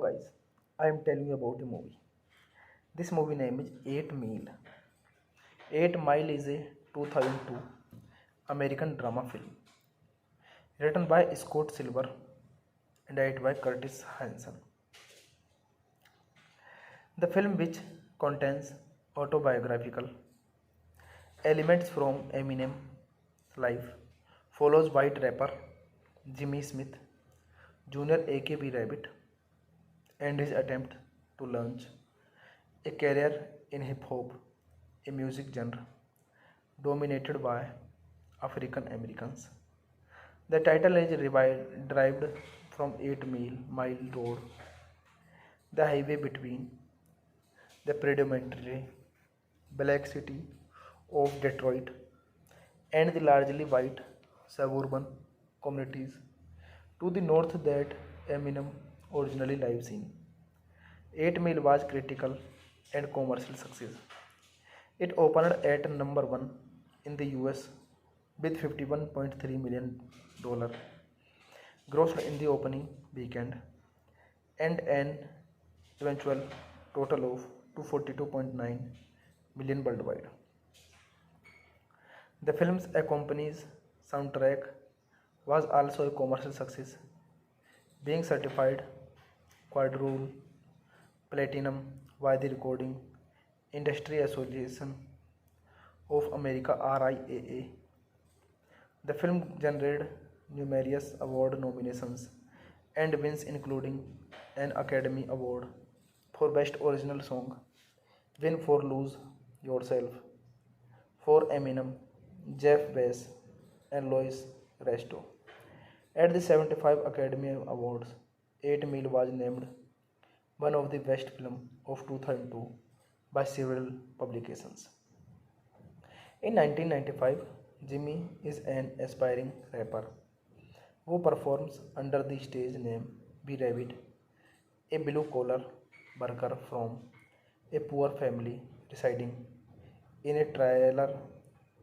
guys, I am telling you about a movie. This movie name is 8 Mile. 8 Mile is a 2002 American drama film written by Scott Silver and directed by Curtis Hanson. The film, which contains autobiographical elements from Eminem's life, follows white rapper Jimmy Smith Jr. aka Rabbit and his attempt to launch a career in hip hop, a music genre dominated by African Americans. The title is derived from 8 Mile Road, the highway between the predominantly black city of Detroit and the largely white suburban communities to the north that Eminem originally lives in. 8 Mile was critical and commercial success. It opened at number 1 in the US with $51.3 million grossed in the opening weekend and an eventual total of 242.9 million worldwide. The film's accompanies soundtrack was also a commercial success, being certified quadruple platinum by the Recording Industry Association of America RIAA. The film generated numerous award nominations and wins, including an Academy Award for Best Original Song, win for Lose Yourself for Eminem, Jeff Bass, and Louis Resto. At the 75 Academy Awards, 8 Mile was named one of the best films of 2002 by several publications. In 1995, Jimmy is an aspiring rapper who performs under the stage name B Rabbit, a blue collar worker from a poor family residing in a trailer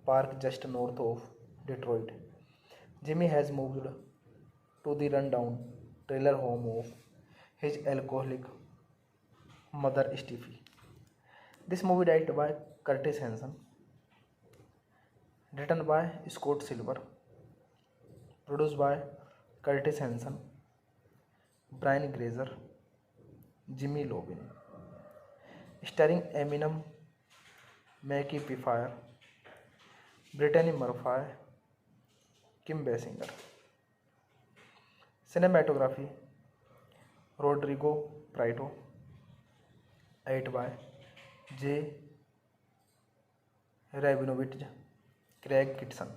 park just north of Detroit. Jimmy has moved to the rundown trailer home of his alcoholic mother Steffi. This movie directed by Curtis Hanson, written by Scott Silver, produced by Curtis Hanson, Brian Grazer, Jimmy Lovin, starring Eminem, Mackie Pfeiffer, Brittany Murphy, Kim Basinger. Cinematography Rodrigo Prieto, edited by J. Rabinovich, Craig Kitson.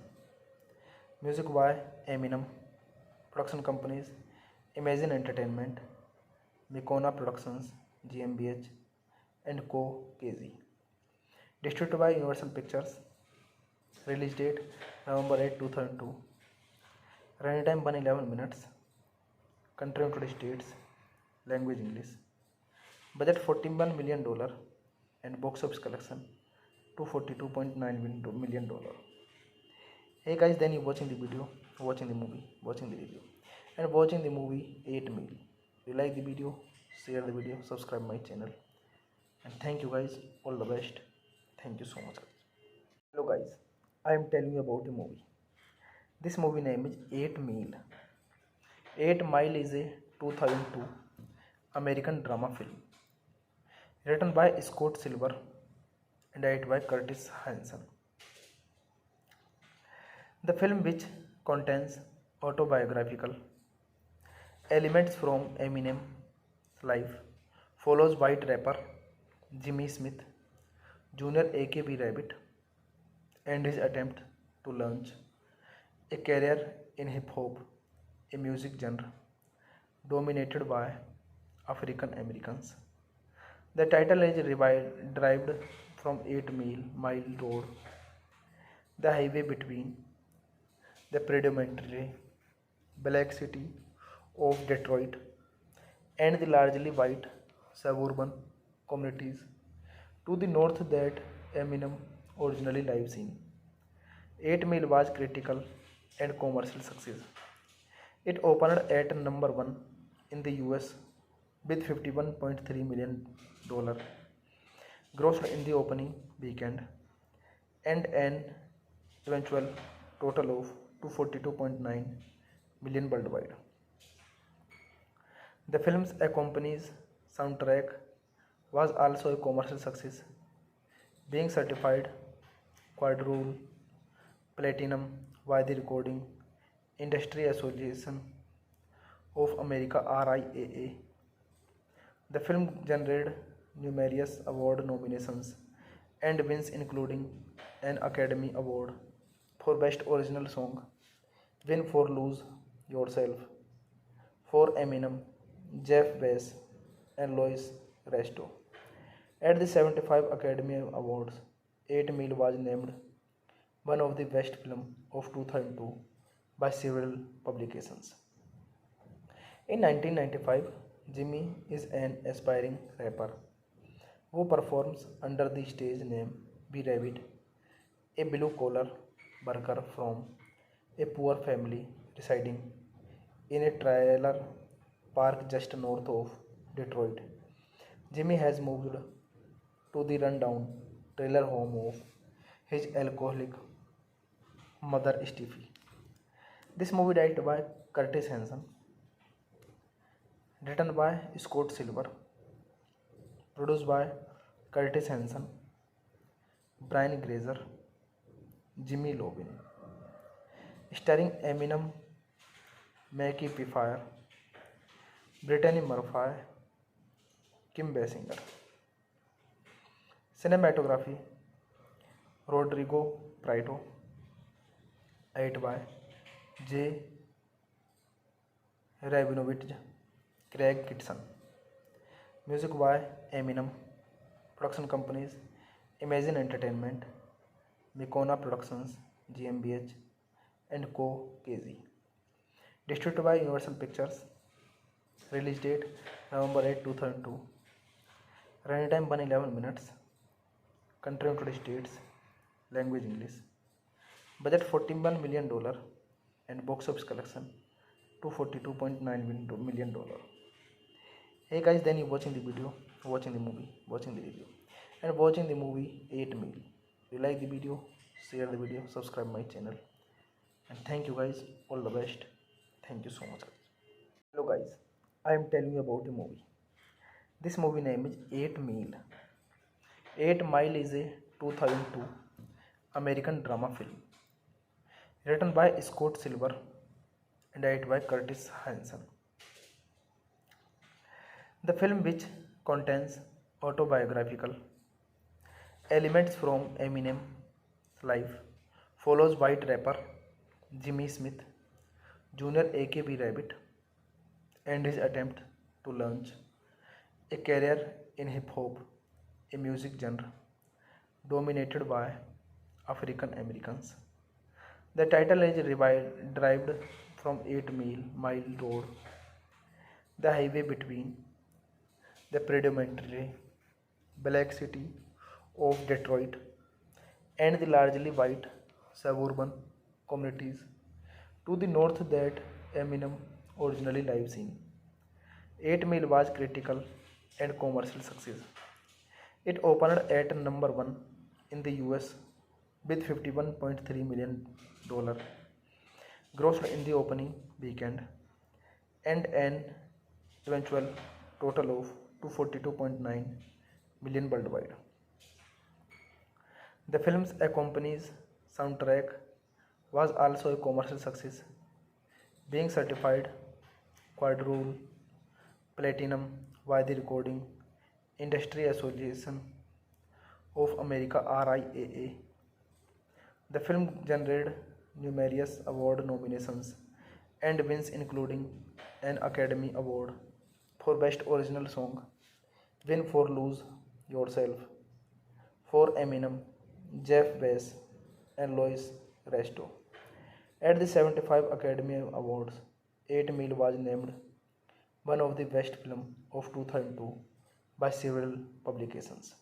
Music by Eminem. Production companies Imagine Entertainment, Mikona Productions GmbH, and Co. KZ. Distributed by Universal Pictures. Release date November 8, 2002. Running time 111 minutes. Country United States. Language English. Budget $41 million and box office collection $242.9 million. Hey guys, then you watching the video, watching the movie, watching the review, and watching the movie 8 Mile. You like the video, share the video, subscribe my channel, and thank you guys. All the best. Thank you so much, guys. Hello guys, I am telling you about a movie. This movie name is 8 Mile. 8 Mile is a 2002 American drama film written by Scott Silver and directed by Curtis Hanson. The film, which contains autobiographical elements from Eminem's life, follows white rapper Jimmy Smith Jr. aka Rabbit and his attempt to launch a career in hip hop, a music genre dominated by African Americans. The title is derived from 8 Mile Road, the highway between the predominantly black city of Detroit and the largely white suburban communities to the north that Eminem originally lives in. 8 Mile was critical and commercial success. It opened at number 1 in the US with $51.3 million grossed in the opening weekend and an eventual total of 242.9 million worldwide. The film's accompanies soundtrack was also a commercial success, being certified quadruple platinum by the Recording Industry Association of America RIAA. The film generated numerous award nominations and wins, including an Academy Award for Best Original Song, win for Lose Yourself, for Eminem, Jeff Bass, and Louis Resto. At the 75 Academy Awards, 8 Mile was named one of the best film of 2002 by several publications. In 1995, Jimmy is an aspiring rapper who performs under the stage name B Rabbit, a blue-collar worker from a poor family residing in a trailer park just north of Detroit. Jimmy has moved to the rundown trailer home of his alcoholic mother Steffi. This movie directed by Curtis Hanson, written by Scott Silver, produced by Curtis Hanson, Brian Grazer, Jimmy Lovin, starring Eminem, Mackie Pfeiffer, Brittany Murphy, Kim Basinger. Cinematography Rodrigo Prieto, edited by J. Rabinovich, Craig Kitson. Music by Eminem. Production companies Imagine Entertainment, Mikona Productions GmbH, and Co. KZ. Distributed by Universal Pictures. Release date November 8, 2002. Running time 111 minutes. Country United States. Language English. Budget $41 million and box office collection $242.9 million. Hey guys, then you watching the video, watching the movie, watching the review, and watching the movie 8 Mile. If you like the video, share the video, subscribe my channel, and thank you guys. All the best. Thank you so much. Hello guys, I am telling you about a movie. This movie name is 8 Mile. 8 Mile is a 2002 American drama film written by Scott Silver and directed by Curtis Hanson. The film, which contains autobiographical elements from Eminem's life, follows white rapper Jimmy Smith Jr. aka B Rabbit and his attempt to launch a career in hip hop, a music genre dominated by African Americans. The title is derived from 8 Mile Road, the highway between the predominantly black city of Detroit and the largely white suburban communities to the north that Eminem originally lives in. 8 Mile was critical and commercial success. It opened at number 1 in the US with $51.3 million grossed in the opening weekend and an eventual total of 242.9 million worldwide. The film's accompanies soundtrack was also a commercial success, being certified quadruple platinum by the Recording Industry Association of America RIAA. The film generated numerous award nominations and wins, including an Academy Award for Best Original Song, win for Lose Yourself, for Eminem, Jeff Bass, and Louis Resto. At the 75 Academy Awards, 8 Mile was named one of the best film of 2002 by several publications.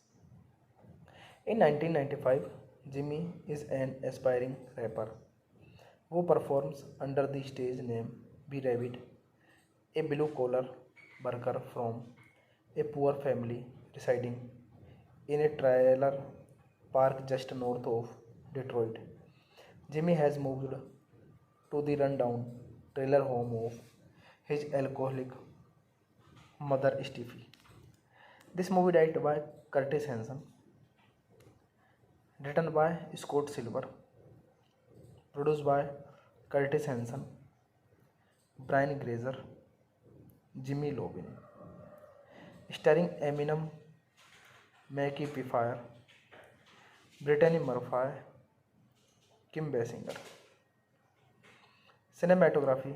In 1995, Jimmy is an aspiring rapper who performs under the stage name B Rabbit, a blue-collar worker from a poor family residing in a trailer park just north of Detroit. Jimmy has moved to the rundown trailer home of his alcoholic mother Steffi. This movie directed by Curtis Hanson, written by Scott Silver, produced by Curtis Hanson, Brian Grazer, Jimmy Lovin, starring Eminem, Mackie Pfeiffer, Brittany Murphy, Kim Basinger. Cinematography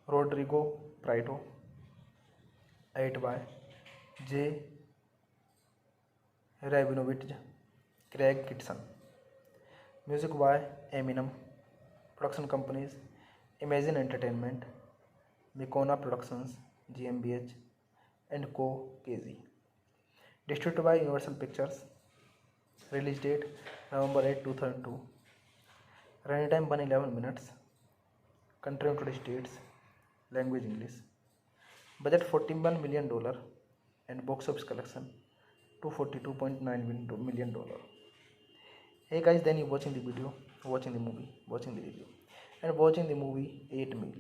Rodrigo Prieto, edited by J. Rabinovich, Craig Kitson. Music by Eminem. Production companies Imagine Entertainment, Mikona Productions GmbH and Co. KZ. Distributed by Universal Pictures. Release date November 8, 2002. Running time 111 minutes. Country United States. Language English. Budget $41 million and box office collection $242.9 million. Hey guys, then you watching the video, watching the movie, watching the review, and watching the movie 8 Meal.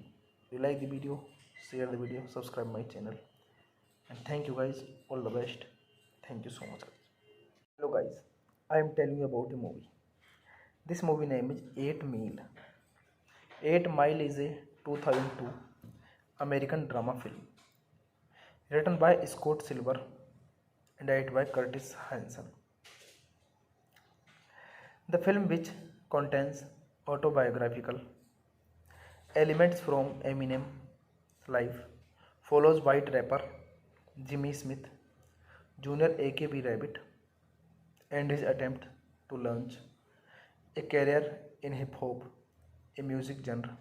If you like the video, share the video, subscribe my channel, and thank you guys. All the best. Thank you so much. Hello guys, I am telling you about the movie. This movie name is 8 Meal. 8 Mile is a 2002 American drama film written by Scott Silver and directed by Curtis Hanson. The film, which contains autobiographical elements from Eminem's life, follows white rapper Jimmy Smith Jr. aka Rabbit and his attempt to launch a career in hip hop, a music genre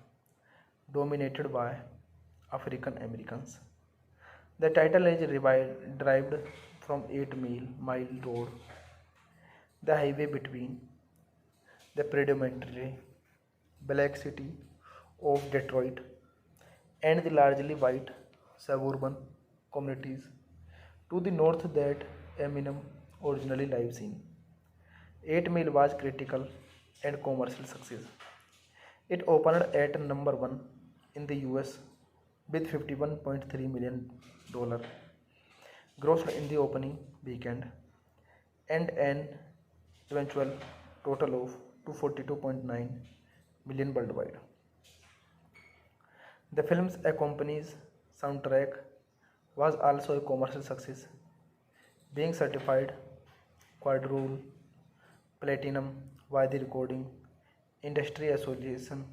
dominated by African Americans. The title is derived from 8 Mile Road, the highway between the predominantly black city of Detroit and the largely white suburban communities to the north that Eminem originally lives in. 8 Mile was critical and commercial success. It opened at number 1 in the US with $51.3 million grossed in the opening weekend and an eventual total of $242.9 million worldwide. The film's accompanies soundtrack was also a commercial success, being certified quadruple platinum by the Recording Industry Association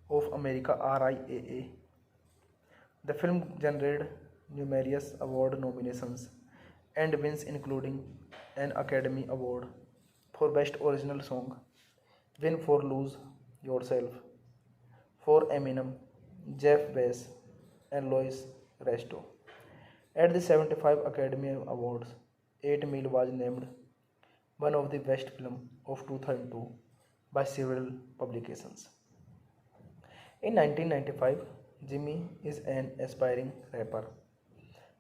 of America RIAA. The film generated numerous award nominations and wins, including an Academy Award for Best Original Song, win for Lose Yourself for Eminem, Jeff Bass, and Louis Resto. At the 75 Academy Awards, 8 Mile was named one of the best films of 2002 by several publications. In 1995, Jimmy is an aspiring rapper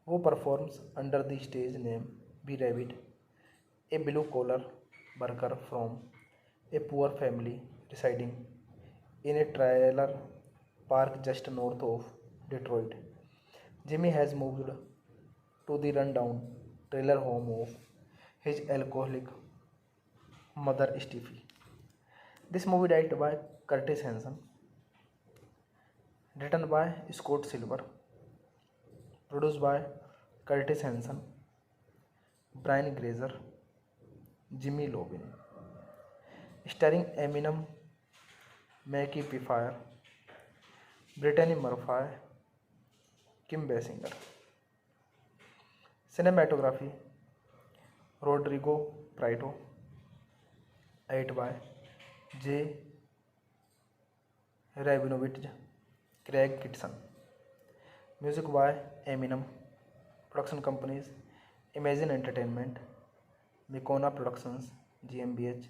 who performs under the stage name B Rabbit, a blue-collar worker from a poor family residing in a trailer park just north of Detroit. Jimmy has moved to the rundown trailer home of his alcoholic mother Steffi. This movie directed by Curtis Hanson, written by Scott Silver, produced by Curtis Hanson, Brian Grazer, Jimmy Lovin, starring Eminem, Mackie Pfeiffer, Brittany Murphy, Kim Basinger. Cinematography Rodrigo Prieto, edited by J. Rabinovich, Craig Kitson. Music by Eminem. Production companies Imagine Entertainment, Mikona Productions GmbH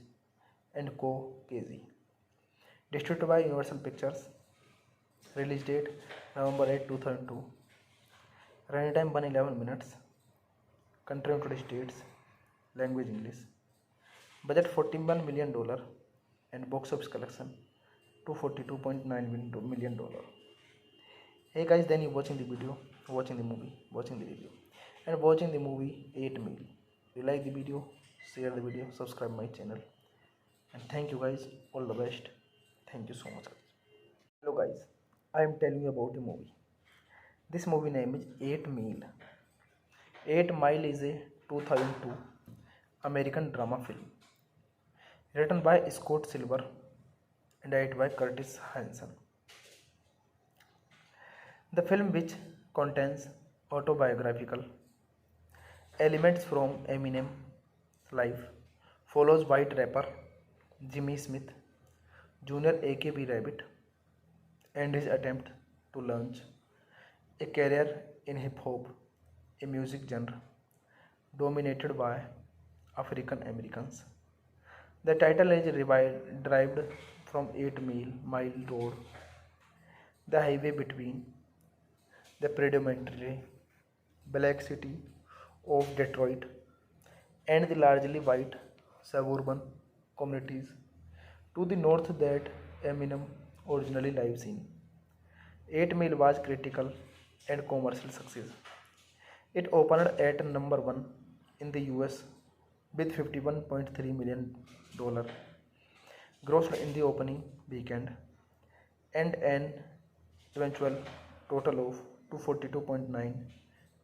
and Co. KZ. Distributed by Universal Pictures. Release date November 8, 2002. Running time 111 minutes. Country United States. Language English. Budget $41 million and box office collection $242.9 million. Hey guys, then you watching the video, watching the movie, watching the review, and watching the movie 8 Meal. You like the video, share the video, subscribe my channel, and thank you guys. All the best. Thank you so much, guys. Hello guys, I am telling you about a movie. This movie name is 8 Meal. 8 Mile is a 2002 American drama film written by Scott Silver and directed by Curtis Hanson. The film, which contains autobiographical elements from Eminem's life, follows white rapper Jimmy Smith Jr. aka Rabbit and his attempt to launch a career in hip hop, a music genre dominated by African Americans. The title is derived from 8 Mile Road, the highway between the predominantly black city of Detroit and the largely white suburban communities to the north that Eminem originally lives in. 8 Mile was critical and commercial success. It opened at number 1 in the US with $51.3 million grossed in the opening weekend and an eventual total of $242.9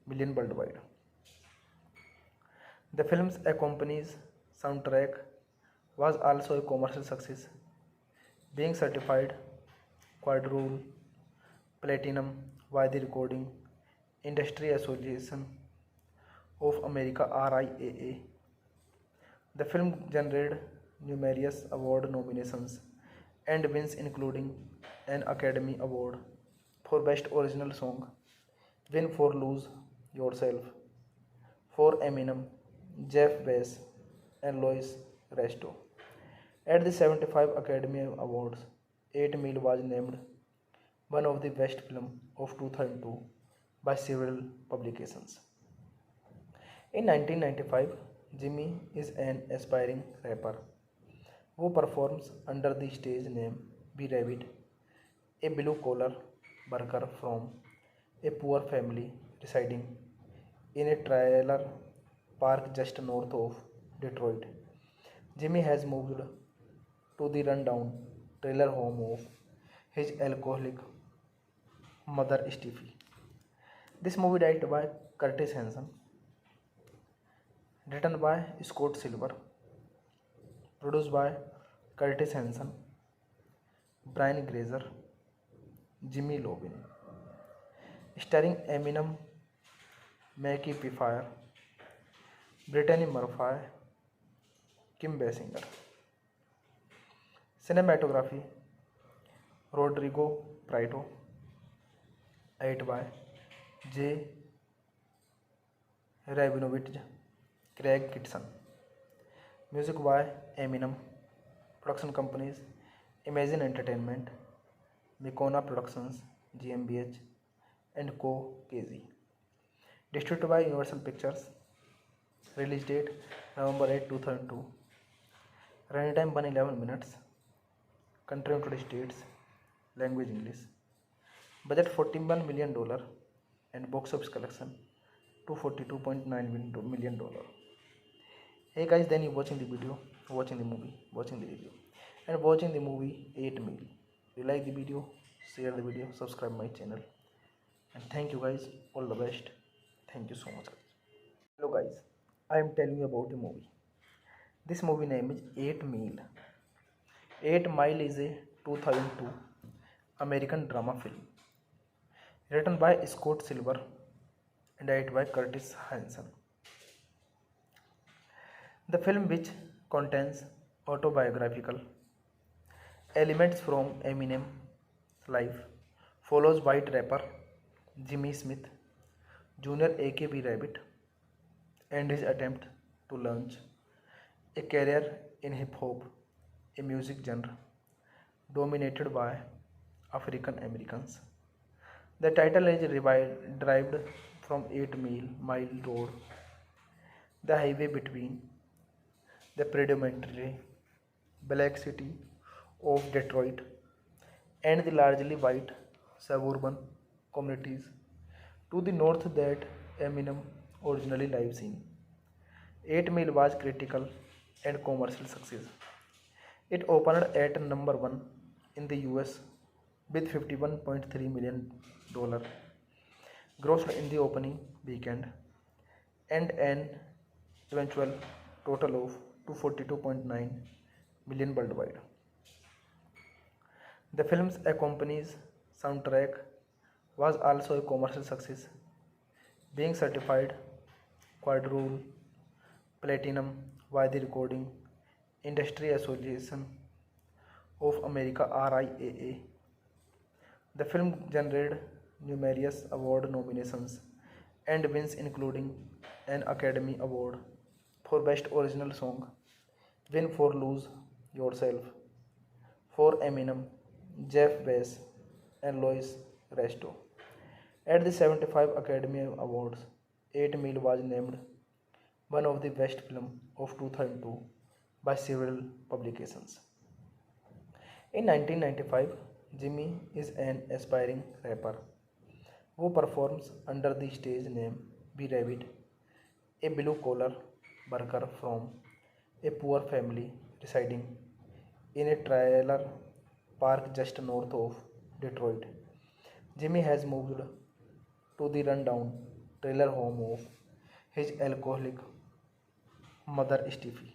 million worldwide. The film's accompanying soundtrack was also a commercial success, being certified quadruple platinum by the Recording Industry Association of America (RIAA). The film generated numerous award nominations and wins, including an Academy Award for Best Original Song, win for Lose Yourself for Eminem, Jeff Bass, and Louis Resto. At the 75 Academy Awards, 8 Mile was named one of the best film of 2002 by several publications. In 1995, Jimmy is an aspiring rapper who performs under the stage name B Rabbit, a blue-collar worker from a poor family residing in a trailer park just north of Detroit. Jimmy has moved to the rundown trailer home of his alcoholic mother Steffi. This movie directed by Curtis Hanson, written by Scott Silver, produced by Curtis Hanson, Brian Grazer, Jimmy Lovin, starring Eminem, Mackie Pfeiffer, Brittany Murphy, Kim Basinger. Cinematography Rodrigo Prieto, edited by J. Rabinovich, Craig Kitson. Music by Eminem. Production companies Imagine Entertainment, Mikona Productions GmbH and Co. KZ. Distributed by Universal Pictures. Release date November 8, 2002. Running time 111 minutes. Country United States. Language English. Budget $41 million and box office collection $242.9 million. Hey guys, then you watching the video, watching the movie, watching the review, and watching the movie 8 Meal. You like the video, share the video, subscribe my channel, and thank you guys. All the best. Thank you so much, guys. Hello guys, I am telling you about a movie. This movie name is 8 Meal. 8 Mile is a 2002 American drama film written by Scott Silver and directed by Curtis Hanson. The film, which contains autobiographical elements from Eminem's life, follows white rapper Jimmy Smith Jr. aka Rabbit and his attempt to launch a career in hip hop, a music genre dominated by African Americans. The title is derived from 8 mile road, the highway between the predominantly black city of Detroit and the largely white suburban communities to the north that Eminem originally lives in. 8 Mile was critical and commercial success. It opened at number 1 in the US with $51.3 million grossed in the opening weekend and an eventual total of 242.9 million worldwide. The film's accompanies soundtrack was also a commercial success, being certified quadruple platinum by the Recording Industry Association of America RIAA. The film generated numerous award nominations and wins including an Academy Award for Best Original Song, win for Lose Yourself, for Eminem, Jeff Bass, and Louis Resto. At the 75 Academy Awards, 8 Mile was named one of the best film of 2002 by several publications. In 1995, Jimmy is an aspiring rapper who performs under the stage name B Rabbit, a blue collar worker from a poor family residing in a trailer park just north of Detroit. Jimmy has moved to the rundown trailer home of his alcoholic mother Steffi.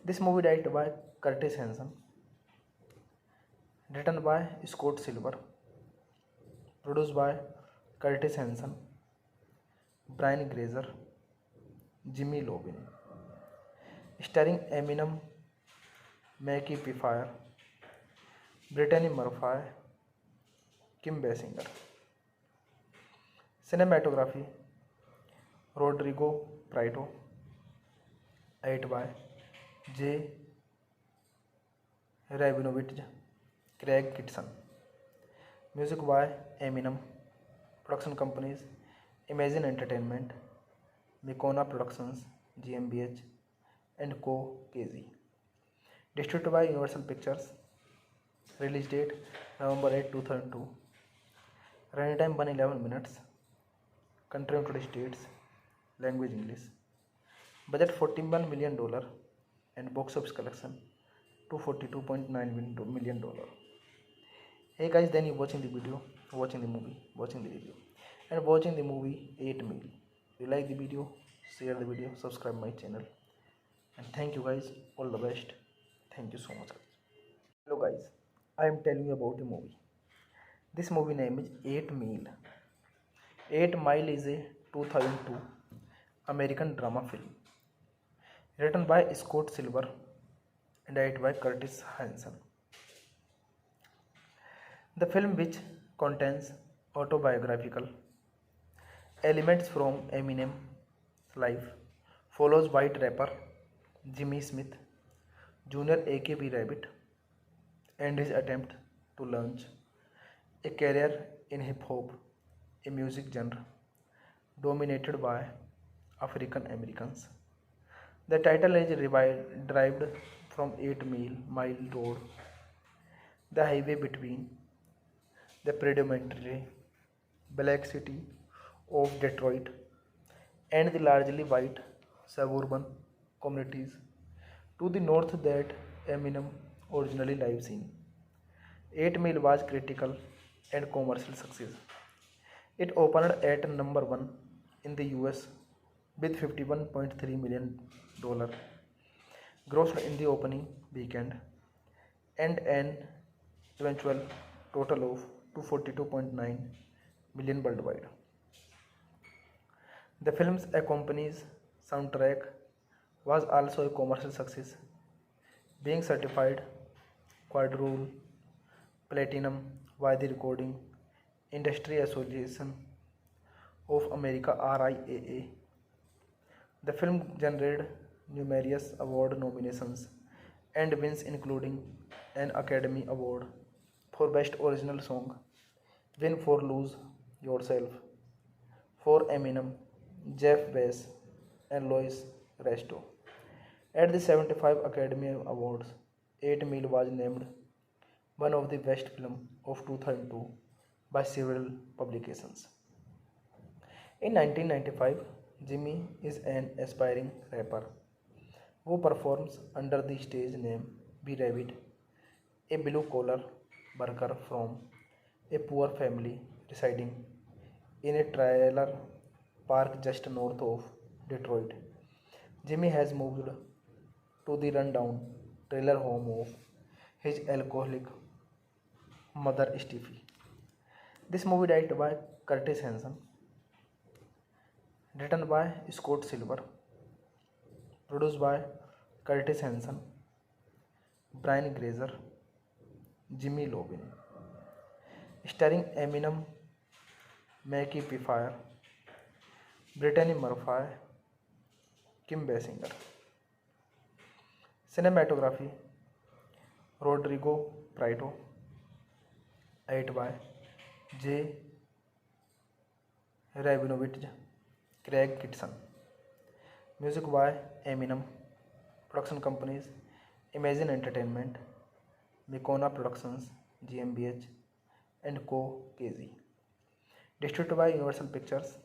This movie directed by Curtis Hanson, written by Scott Silver, produced by Curtis Hanson, Brian Grazer, Jimmy Lovin, starring Eminem, Mackie Pfeiffer, Brittany Murphy, Kim Basinger. Cinematography Rodrigo Prieto, edited by J. Rabinovich, Craig Kitson. Music by Eminem. Production companies Imagine Entertainment, Mikona Productions GmbH and Co. KZ. Distributed by Universal Pictures. Release date November 8, 2002. Running time 111 minutes. Country United States. Language English. Budget $41 million and box office collection $242.9 million. Hey guys, then you watching the video, watching the movie, watching the review, and watching the movie 8 Mile. If you like the video, share the video, subscribe my channel, and thank you guys. All the best. Thank you so much. Hello guys, I am telling you about the movie. This movie name is 8 Mile. 8 Mile is a 2002 American drama film written by Scott Silver and directed by Curtis Hanson. The film, which contains autobiographical elements from Eminem's life, follows white rapper Jimmy Smith Jr. aka Rabbit and his attempt to launch a career in hip hop, a music genre dominated by African Americans. The title is derived from 8 Mile Road, the highway between the predominantly black city of Detroit and the largely white suburban communities to the north that Eminem originally lives in. 8 Mile was critical and commercial success. It opened at number 1 in the US with $51.3 million grossed in the opening weekend and an eventual total of 242.9 million worldwide. The film's accompanies soundtrack was also a commercial success, being certified quadruple platinum by the Recording Industry Association of America RIAA. The film generated numerous award nominations and wins including an Academy Award for Best Original Song, win for Lose Yourself, for Eminem, Jeff Bass, and Louis Resto. At the 75 Academy Awards, 8 Mile was named one of the best film of 2002 by several publications. In 1995, Jimmy is an aspiring rapper who performs under the stage name B Rabbit, a blue collar worker from a poor family residing in a trailer park just north of Detroit. Jimmy has moved to the rundown trailer home of his alcoholic mother Steffi. This movie directed by Curtis Hanson, written by Scott Silver, produced by Curtis Hanson, Brian Grazer, Jimmy Lovin, starring Eminem, Mackie Pfeiffer, Brittany Murphy, Kim Basinger. Cinematography Rodrigo Prieto, edited by J. Rabinovich, Craig Kitson. Music by Eminem. Production companies Imagine Entertainment, Mikona Productions GmbH, and Co. KZ. Distributed by Universal Pictures.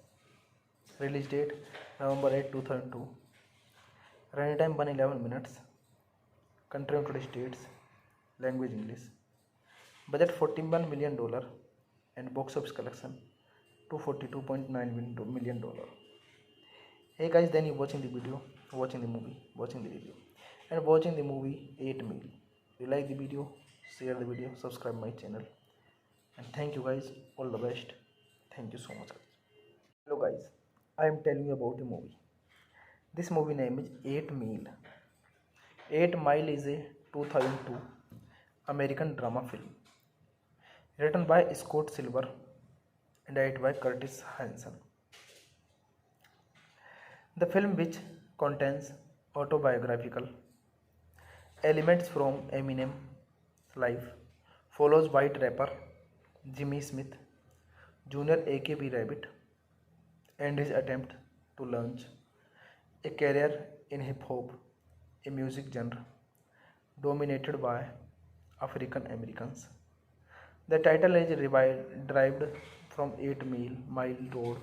Release date November 8, 2002. Running time 111 minutes. Country United States. Language English. Budget $41 million and box office collection $242.9 million. Hey guys, then you watching the video, watching the movie, watching the review, and watching the movie 8 Mile. You like the video, share the video, subscribe my channel, and thank you guys. All the best. Thank you so much, guys. Hello guys, I am telling you about a movie. This movie name is 8 Mile. 8 Mile is a 2002 American drama film written by Scott Silver and directed by Curtis Hanson. The film, which contains autobiographical elements from Eminem's life, follows white rapper Jimmy Smith Jr. aka B Rabbit and his attempt to launch a career in hip hop, a music genre dominated by African Americans. The title is derived from 8 Mile Road,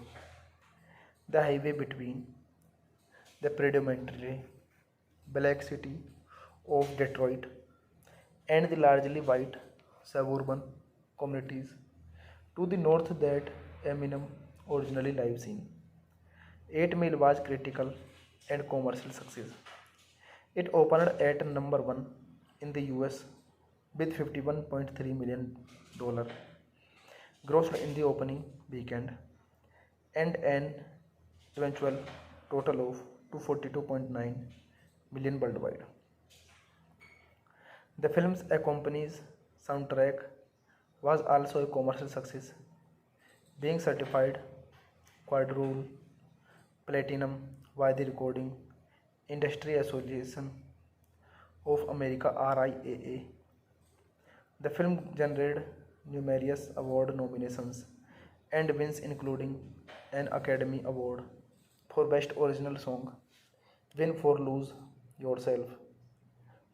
the highway between the predominantly black city of Detroit and the largely white suburban communities to the north that Eminem originally lives in. 8 Mile was critical and commercial success. It opened at number 1 in the US with $51.3 million grossed in the opening weekend and an eventual total of $242.9 million worldwide. The film's accompanying soundtrack was also a commercial success, being certified quadruple platinum by the Recording Industry Association of America (RIAA). The film generated numerous award nominations and wins, including an Academy Award for Best Original Song, win for Lose Yourself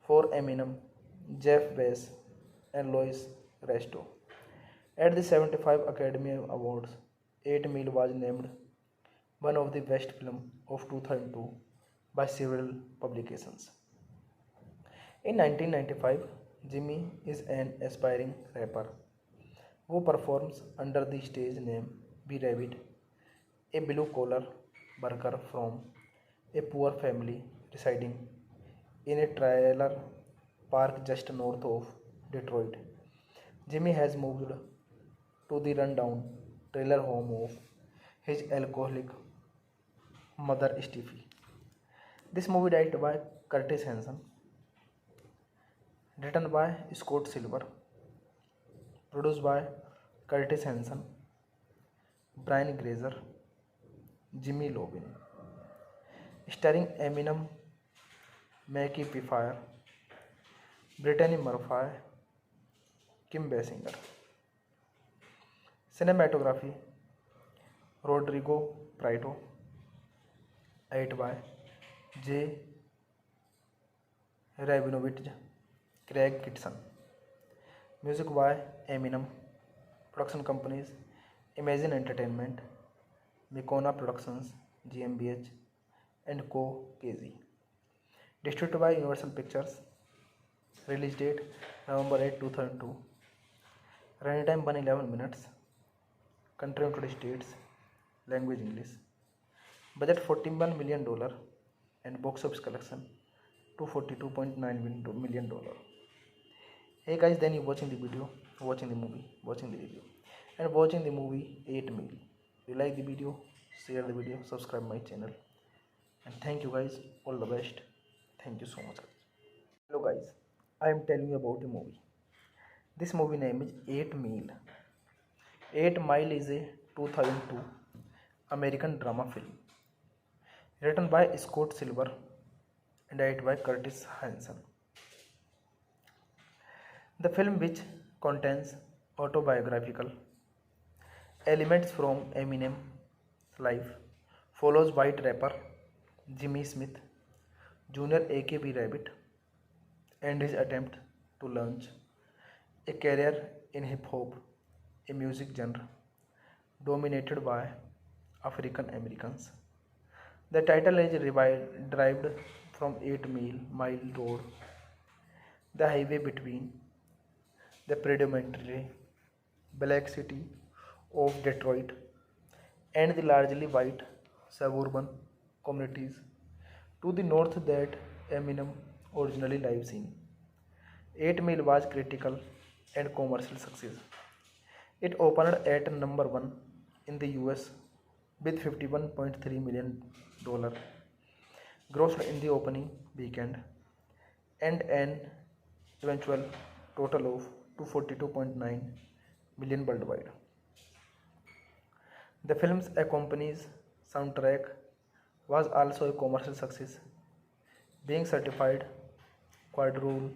for Eminem, Jeff Bass, and Louis Resto. At the 75 Academy Awards, 8 Mile was named one of the best film of 2002 by several publications. In 1995, Jimmy is an aspiring rapper who performs under the stage name B Rabbit, a blue collar worker from a poor family residing in a trailer park just north of Detroit. Jimmy has moved to the rundown trailer home of his alcoholic mother Steffi. This movie directed by Curtis Hanson, written by Scott Silver, produced by Curtis Hanson, Brian Grazer, Jimmy Lovin, starring Eminem, Mackie Pfeiffer, Brittany Murphy, Kim Basinger. Cinematography Rodrigo Prieto, 8 by J. Rabinovich, Craig Kitson. Music by Eminem. Production companies Imagine Entertainment, Mikona Productions GmbH and Co. KZ. Distributed by Universal Pictures. Release date November 8, 2002. Running time 111 minutes. Country United States. Language English. Budget $41 million and box office collection $242.9 million. Hey guys, then you watching the video, watching the movie, watching the review, and watching the movie 8 Meal. If you like the video, share the video, subscribe my channel, and thank you guys. All the best. Thank you so much. Hello guys, I am telling you about a movie. This movie name is 8 Meal. 8 Mile is a 2002 American drama film written by Scott Silver and directed by Curtis Hanson. The film, which contains autobiographical elements from Eminem's life, follows white rapper Jimmy Smith Jr. aka Rabbit and his attempt to launch a career in hip hop, a music genre dominated by African Americans. The title is derived from 8 Mile Road, the highway between the predominantly black city of Detroit and the largely white suburban communities to the north that Eminem originally lives in. 8 Mile was critical and commercial success. It opened at number 1 in the US with $51.3 million grossed in the opening weekend and an eventual total of $242.9 million worldwide. The film's accompanying soundtrack was also a commercial success, being certified quadruple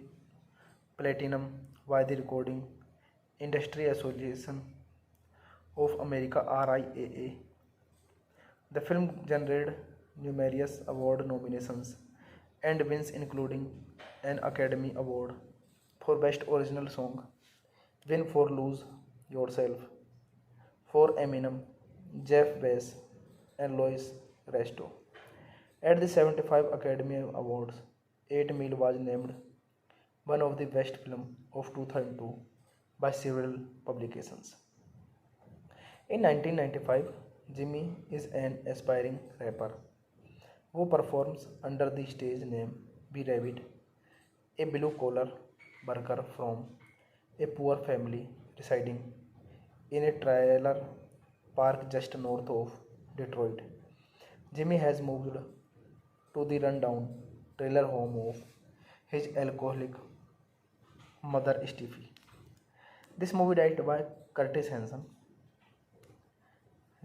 platinum by the Recording Industry Association of America (RIAA). The film generated numerous award nominations and wins, including an Academy Award for Best Original Song, win for Lose Yourself for Eminem, Jeff Bass, and Louis Resto. At the 75 Academy Awards, 8 Mile was named one of the best film of 2002 by several publications. In 1995, Jimmy is an aspiring rapper who performs under the stage name B Rabbit, a blue-collar worker from a poor family residing in a trailer park just north of Detroit. Jimmy has moved to the rundown trailer home of his alcoholic mother Steffi. This movie directed by Curtis Hanson,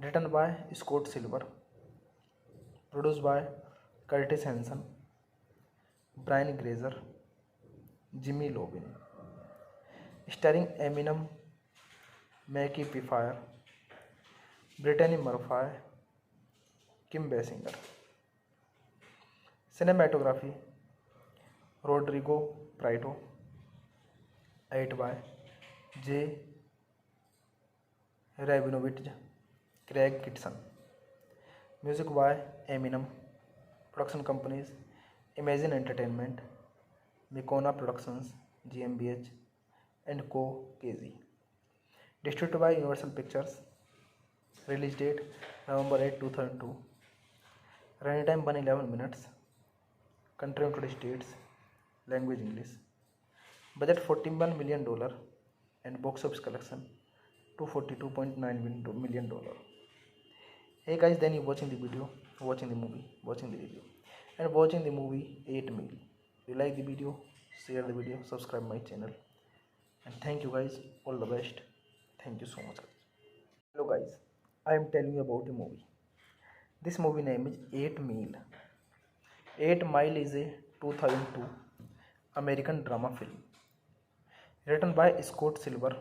written by Scott Silver, produced by Curtis Hanson, Brian Grazer, Jimmy Lovin, starring Eminem, Mackie Pfeiffer, Brittany Murphy, Kim Basinger. Cinematography Rodrigo Prieto, 8 by J. Rabinovich, Craig Kitson. Music by Eminem. Production companies Imagine Entertainment, Mikona Productions GmbH and Co. KZ. Distributed by Universal Pictures. Release date November 8, 2002. Running time 111 minutes. Country United States. Language English. Budget $41 million and box office collection $242.9 million. Hey guys, then you watching the video, watching the movie, watching the review, and watching the movie 8 Meal. If you like the video, share the video, subscribe my channel, and thank you guys. All the best. Thank you so much. Hello guys, I am telling you about a movie. This movie name is 8 Meal. 8 Mile is a 2002 American drama film written by Scott Silver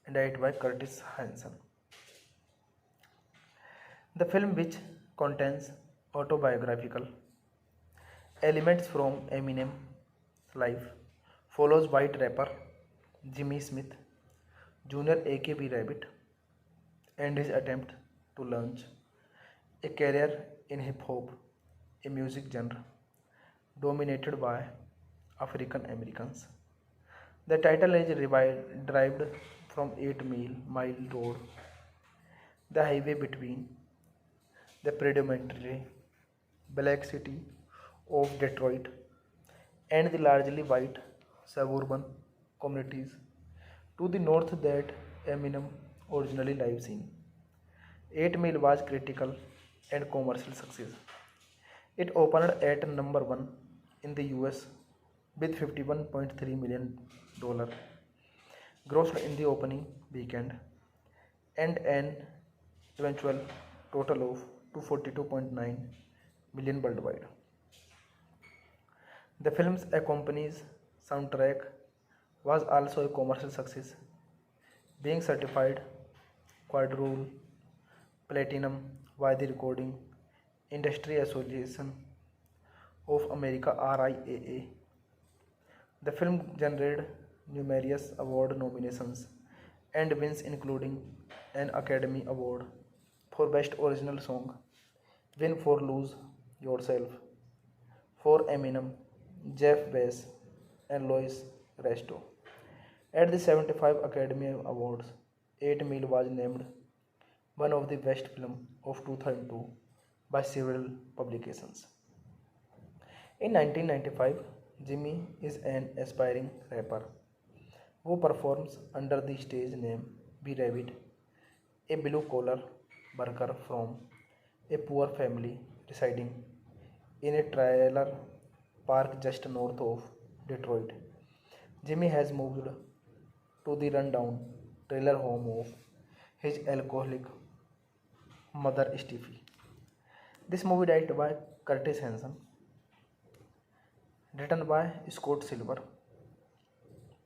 and directed by Curtis Hanson. The film, which contains autobiographical elements from Eminem's life, follows white rapper Jimmy Smith Jr. aka Rabbit and his attempt to launch a career in hip hop, a music genre dominated by African Americans. The title is derived from 8 Mile Road, the highway between the predominantly black city of Detroit and the largely white suburban communities to the north that Eminem originally lives in. 8 Mile was critical and commercial success. It opened at number 1 in the US with $51.3 million grossed in the opening weekend and an eventual total of 242.9 million worldwide. The film's accompanies soundtrack was also a commercial success, being certified quadruple platinum by the Recording Industry Association of America RIAA. The film generated numerous award nominations and wins, including an Academy Award for Best Original Song, win for Lose Yourself for Eminem, Jeff Bass, and Louis Resto. At the 75 Academy Awards, 8 Mile was named one of the best films of 2002 by several publications. In 1995, Jimmy is an aspiring rapper who performs under the stage name B Rabbit, a blue-collar worker from a poor family residing in a trailer park just north of Detroit. Jimmy has moved to the rundown trailer home of his alcoholic mother Steffi. This movie directed by Curtis Hanson, written by Scott Silver,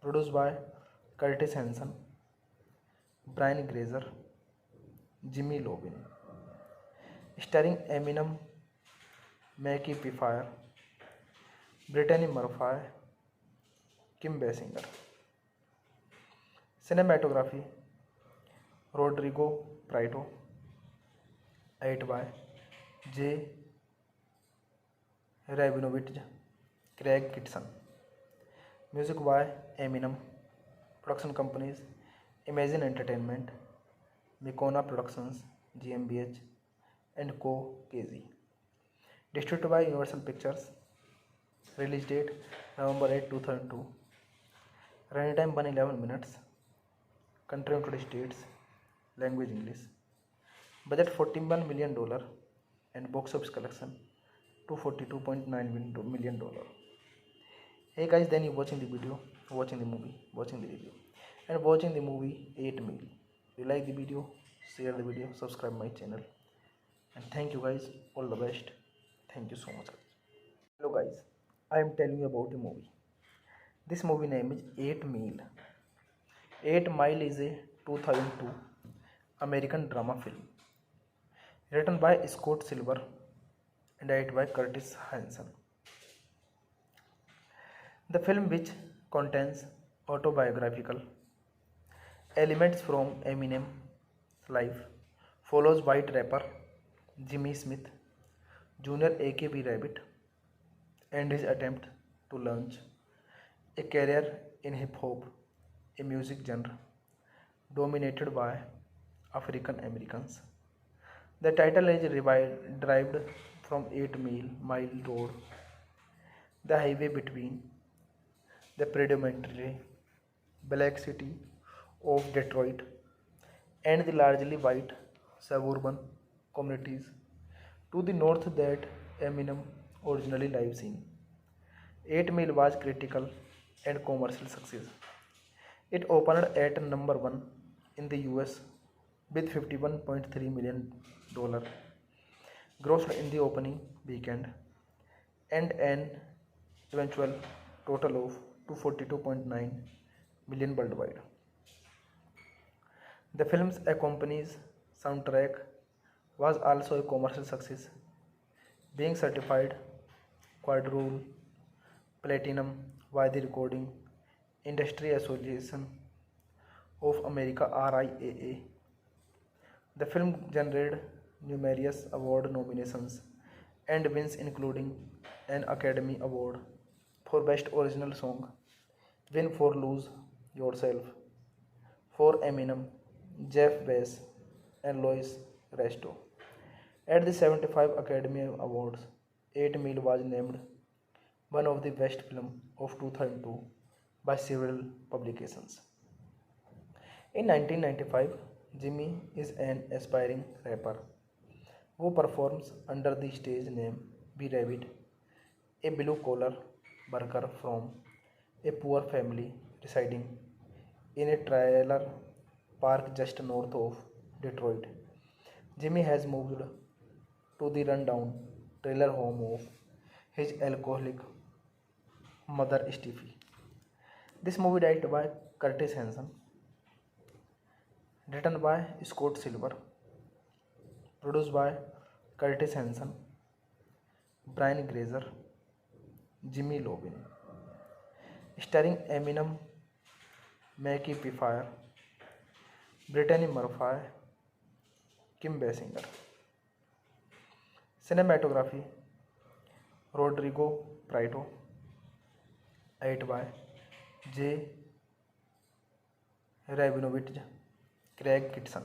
produced by Curtis Hanson, Brian Grazer, Jimmy Lovin, starring Eminem, Mackie Pfeiffer, Brittany Murphy, Kim Basinger. Cinematography Rodrigo Prieto, edited by J. Rabinovich, Craig Kitson. Music by Eminem. Production companies Imagine Entertainment, Mikona Productions GmbH and Co. KZ. Distributed by Universal Pictures. Release date November 8, 2002. Running time 111 minutes. Country United States. Language English. Budget $41 million and box office collection $242.9 million. Hey guys, then you watching the video, watching the movie, watching the review, and watching the movie 8 Mile. You like the video, share the video, subscribe my channel, and thank you guys. All the best. Thank you so much, guys. Hello guys, I am telling you about the movie. This movie name is 8 Mile. 8 Mile is a 2002 American drama film written by Scott Silver and directed by Curtis Hanson. The film, which contains autobiographical elements from Eminem's life, follows white rapper Jimmy Smith Jr. aka Rabbit and his attempt to launch a career in hip hop, a music genre dominated by African Americans. The title is derived from 8 Mile Road, the highway between the predominantly black city of Detroit and the largely white suburban communities to the north that Eminem originally lives in. 8 Mile was critical and commercial success. It opened at number 1 in the US with $51.3 million grossed in the opening weekend and an eventual total of 242.9 million worldwide. The film's accompanies soundtrack was also a commercial success, being certified quadruple platinum by the Recording Industry Association of America RIAA. The film generated numerous award nominations and wins, including an Academy Award for Best Original Song, win for Lose Yourself, for Eminem, Jeff Bass, and Louis Resto. At the 75 Academy Awards, 8 Mile was named one of the best film of 2002 by several publications. In 1995, Jimmy is an aspiring rapper who performs under the stage name B Rabbit, a blue-collar worker from a poor family residing in a trailer park just north of Detroit. Jimmy has moved to the rundown trailer home of his alcoholic mother Steffi. This movie directed by Curtis Hanson, written by Scott Silver, produced by Curtis Hanson, Brian Grazer, Jimmy Lovin, starring Eminem, Mackie Pfeiffer, Brittany Murphy, Kim Basinger. Cinematography Rodrigo Prieto, edited by J. Rabinovich, Craig Kitson.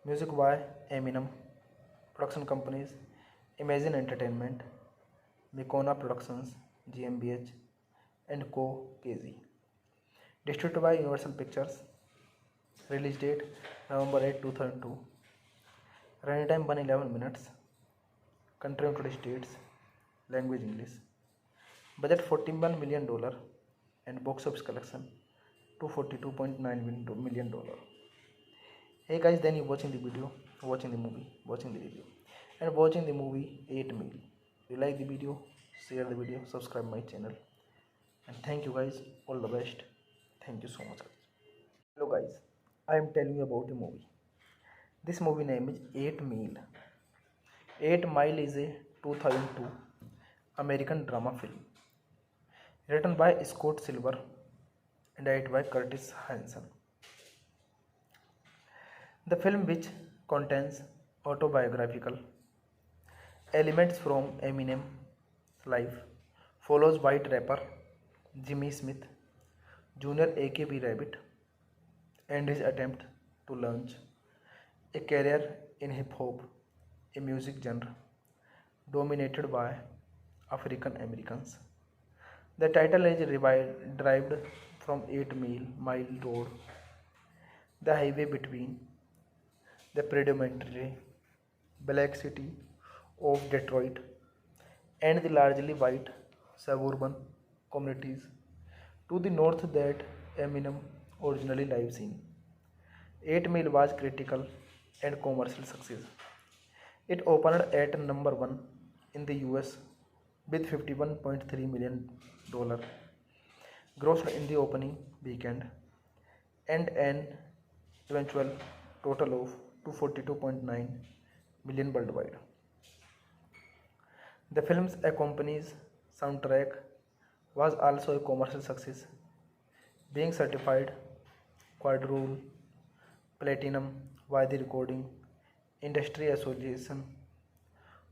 Music by Eminem. Production companies Imagine Entertainment, Mikona Productions GmbH, and Co. KZ. Distributed by Universal Pictures. Release date November 8, 2002. Running time 111 minutes. Country United States. Language English. Budget $41 million and box office collection $242.9 million. Hey guys, then you watching the video, watching the movie, watching the review, and watching the movie 8 Mile. You like the video, share the video, subscribe my channel, and thank you guys. All the best. Thank you so much, guys. Hello guys, I am telling you about a movie. This movie name is 8 Mile. 8 Mile is a 2002 American drama film written by Scott Silver and directed by Curtis Hanson. The film, which contains autobiographical elements from Eminem's life, follows white rapper Jimmy Smith Jr. aka B Rabbit and his attempt to launch a career in hip hop, a music genre dominated by African Americans. The title is derived from 8 Mile Road, the highway between the predominantly black city of Detroit and the largely white suburban communities to the north that Eminem originally lives in. 8 Mile was critical and commercial success. It opened at number 1 in the US with $51.3 million grossed in the opening weekend and an eventual total of $242.9 million worldwide. The film's accompanying soundtrack was also a commercial success, being certified quadruple platinum by the Recording Industry Association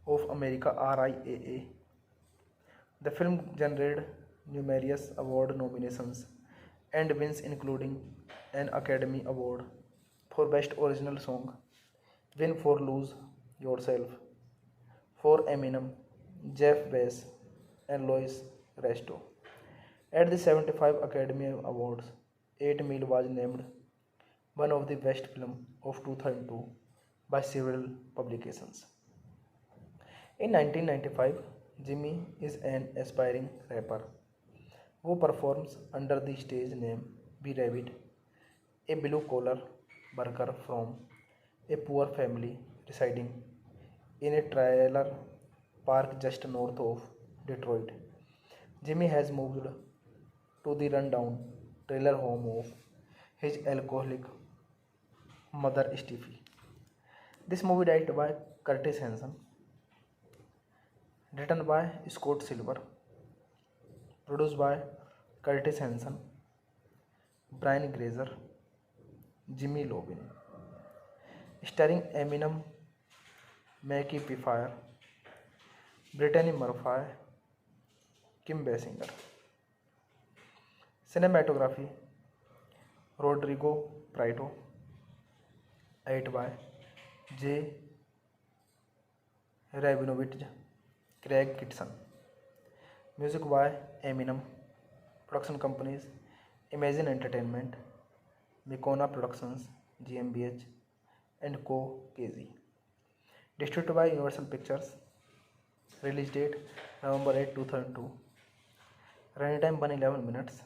of America RIAA. The film generated numerous award nominations and wins, including an Academy Award for Best Original Song, win for Lose Yourself, for Eminem, Jeff Bass, and Louis Resto. At the 75 Academy Awards, 8 Mile was named one of the best film of 2002 by several publications. In 1995, Jimmy is an aspiring rapper who performs under the stage name B Rabbit, a blue-collar worker from a poor family residing in a trailer park just north of Detroit. Jimmy has moved to the rundown trailer home of his alcoholic mother Steffi. This movie directed by Curtis Hanson, written by Scott Silver, produced by Curtis Hanson, Brian Grazer, Jimmy Lovin, starring Eminem, Mackie Pfeiffer, Brittany Murphy, Kim Basinger. Cinematography Rodrigo Prieto, edited by J. Rabinovich, Craig Kitson. Music by Eminem. Production companies Imagine Entertainment, Mikona Productions GmbH and Co. KZ. Distributed by Universal Pictures. Release date November 8, 2002. Running time 111 minutes.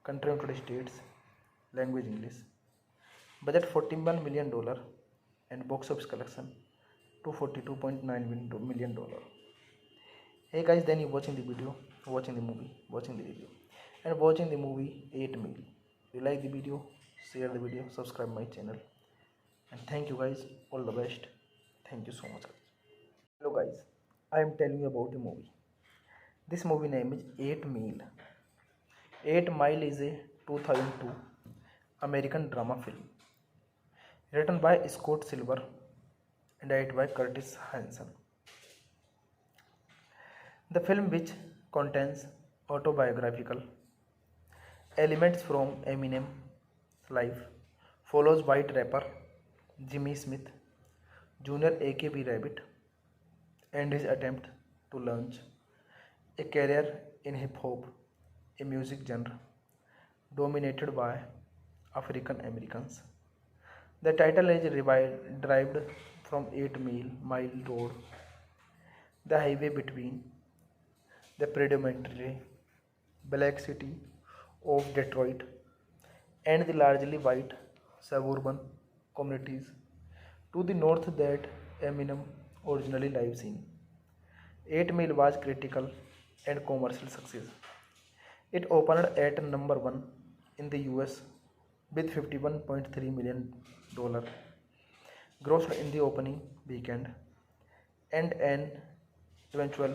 Country United States. Language English. Budget $41 million and box office collection $242.9 million. Hey guys, then you watching the video, watching the movie, watching the review, and watching the movie 8 Meal. If you like the video, share the video, subscribe my channel, and thank you guys. All the best. Thank you so much. Hello guys, I am telling you about the movie. This movie name is 8 Meal. 8 Mile is a 2002 American drama film written by Scott Silver and directed by Curtis Hanson. The film, which contains autobiographical elements from Eminem's life, follows white rapper Jimmy Smith Jr. aka Rabbit and his attempt to launch a career in hip hop, a music genre dominated by African Americans. The title is derived from 8 Mile Road, the highway between the predominantly black city of Detroit and the largely white suburban communities to the north that Eminem originally lives in. 8 Mile was critical and commercial success. It opened at number 1 in the US with $51.3 million grossed in the opening weekend and an eventual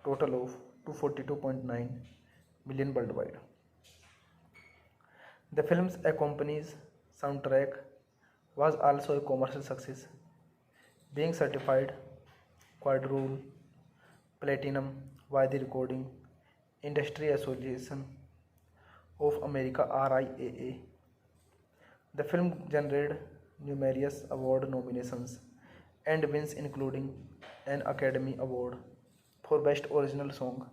total of $242.9 million worldwide. The film's accompanies soundtrack was also a commercial success, being certified quadruple platinum by the Recording Industry Association of America RIAA. The film generated numerous award nominations and wins, including an Academy Award for Best Original Song,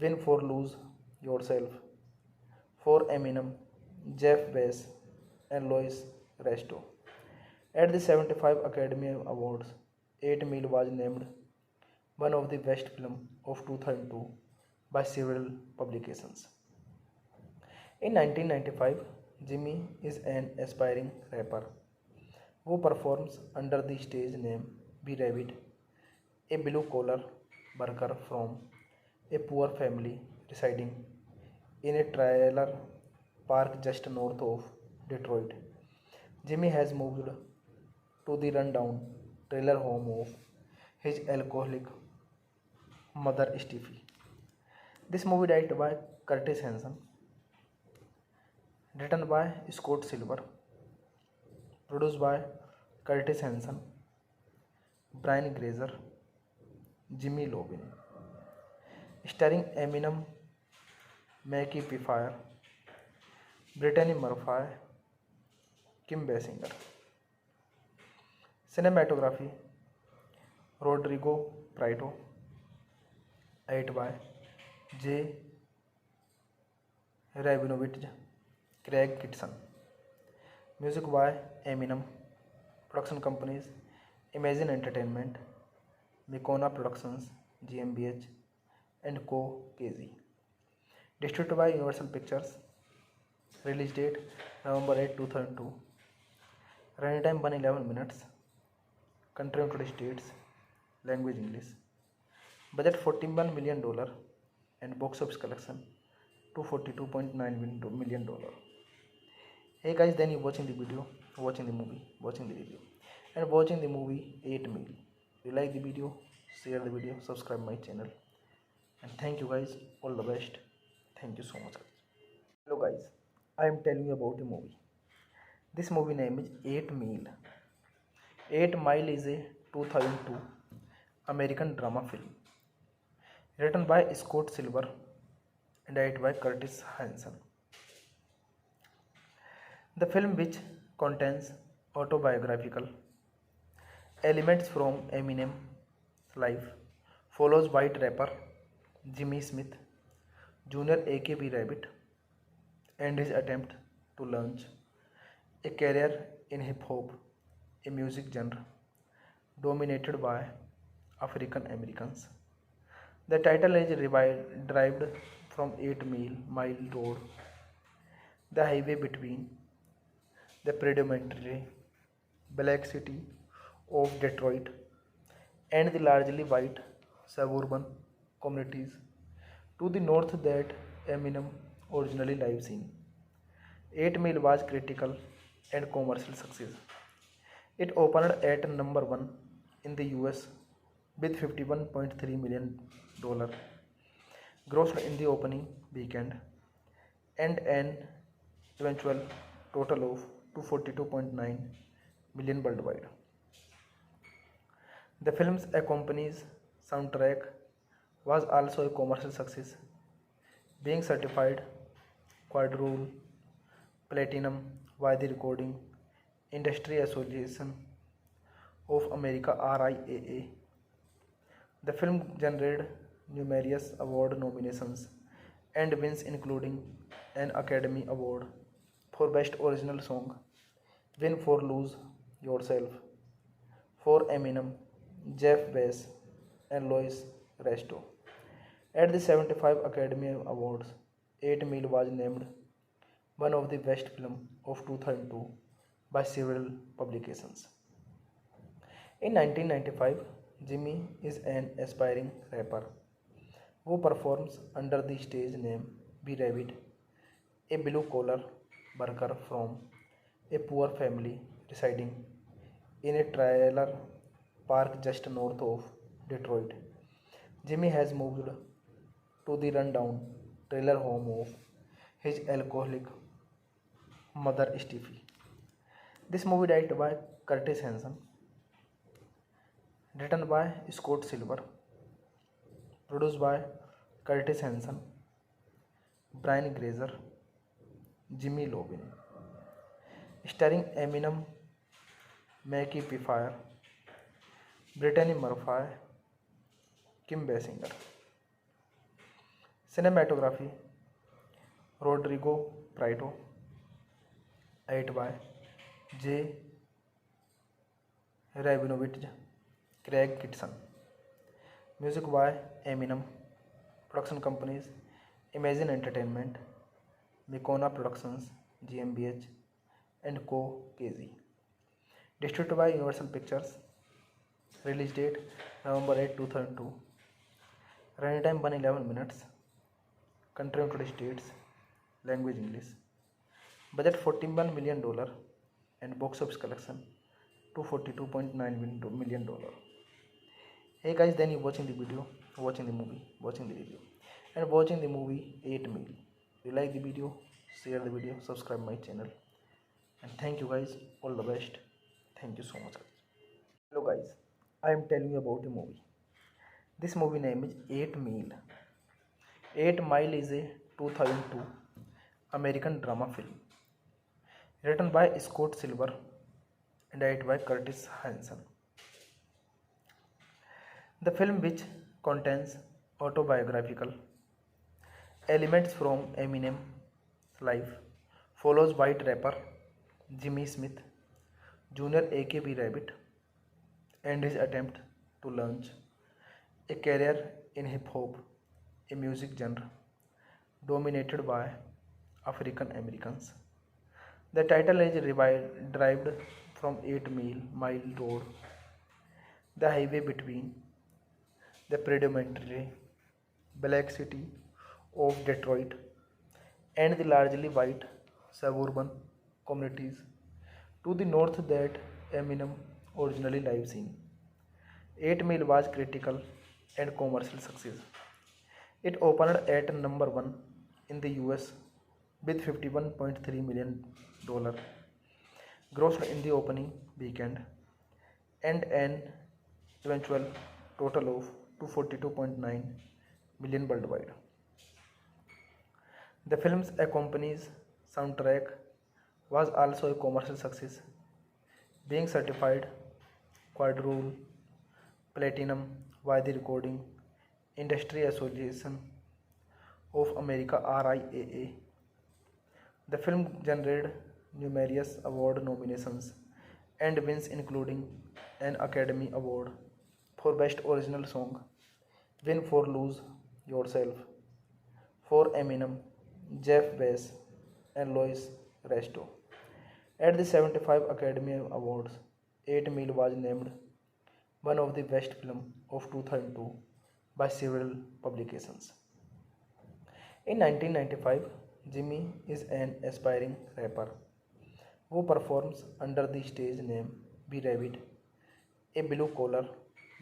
win for Lose Yourself for Eminem, Jeff Bass, and Louis Resto. At the 75 Academy Awards, 8 Mile was named one of the best films of 2002 by several publications. In 1995, Jimmy is an aspiring rapper who performs under the stage name B Rabbit, a blue-collar worker from a poor family residing in a trailer park just north of Detroit. Jimmy has moved to the rundown trailer home of his alcoholic mother Steffi. This movie directed by Curtis Hanson, written by Scott Silver, produced by Curtis Hanson, Brian Grazer, Jimmy Lovin, starring Eminem, Mackie Pfeiffer, Brittany Murphy, Kim Basinger. Cinematography Rodrigo Prieto, edited by J. Rabinovich, Craig Kitson. Music by Eminem. Production companies Imagine Entertainment, Mikona Productions GmbH and Co. KZ. Distributed by Universal Pictures. Release date November 8, 2002. Running time 111 minutes. Country United States. Language English. Budget $41 million and box office collection $242.9 million. Hey guys, then you watching the video, watching the movie, watching the review, and watching the movie 8 Meal. If you like the video, share the video, subscribe my channel, and thank you guys. All the best. Thank you so much, guys. Hello guys, I am telling you about a movie. This movie name is 8 Meal. 8 Mile is a 2002 American drama film written by Scott Silver and directed by Curtis Hanson. The film, which contains autobiographical elements from Eminem's life, follows white rapper Jimmy Smith Jr. aka Rabbit and his attempt to launch a career in hip hop, a music genre dominated by African Americans. The title is derived from 8 Mile Road, the highway between the predominantly black city of Detroit and the largely white suburban communities to the north that Eminem originally lives in. 8 Mile was critical and commercial success. It opened at number 1 in the US with $51.3 million grossed in the opening weekend and an eventual total of 242.9 million worldwide. The film's accompanies soundtrack was also a commercial success, being certified quadruple platinum by the Recording Industry Association of America (RIAA). The film generated numerous award nominations and wins, including an Academy Award for Best Original Song, win for Lose Yourself for Eminem, Jeff Bass, and Louis Resto. At the 75 Academy Awards, 8 Mile was named one of the best films of 2002 by several publications. In 1995, Jimmy is an aspiring rapper who performs under the stage name B Rabbit, a blue-collar worker from a poor family residing in a trailer park just north of Detroit. Jimmy has moved to the rundown trailer home of his alcoholic mother Steffi. This movie directed by Curtis Hanson, written by Scott Silver, produced by Curtis Hanson, Brian Grazer, Jimmy Lovin, starring Eminem, Mackie Pfeiffer, Brittany Murphy, Kim Basinger. Cinematography Rodrigo Prieto, edited by J. Rabinovich, Craig Kitson. Music by Eminem. Production companies Imagine Entertainment, Mikona Productions GmbH, and Co. KZ. Distributed by Universal Pictures. Release date November 8, 2002. Running time 111 minutes. Country United States. Language English. Budget $41 million and box office collection $242.9 million. Hey guys, then you watching the video, watching the movie, watching the review, and watching the movie 8 Meal. If you like the video, share the video, subscribe my channel, and thank you guys. All the best. Thank you so much, guys. Hello guys, I am telling you about a movie. This movie name is 8 Meal. 8 Mile is a 2002 American drama film written by Scott Silver and directed by Curtis Hanson. The film, which contains autobiographical elements from Eminem's life, follows white rapper Jimmy Smith Jr. aka Rabbit and his attempt to launch a career in hip hop, a music genre dominated by African Americans. The title is derived from 8 Mile Road, the highway between the predominantly black city of Detroit and the largely white suburban communities to the north that Eminem originally live scene. 8 Mile was critical and commercial success. It opened at number 1 in the US with $51.3 million grossed in the opening weekend and an eventual total of 242.9 million worldwide. The film's accompanies soundtrack was also a commercial success, being certified quadruple platinum by the Recording Industry Association of America RIAA. The film generated numerous award nominations and wins, including an Academy Award for Best Original Song, win for Lose Yourself, for Eminem, Jeff Bass, and Louis Resto. At the 75 Academy Awards, 8 Mile was named one of the best film of 2002 by several publications. In 1995, Jimmy is an aspiring rapper who performs under the stage name B Rabbit, a blue-collar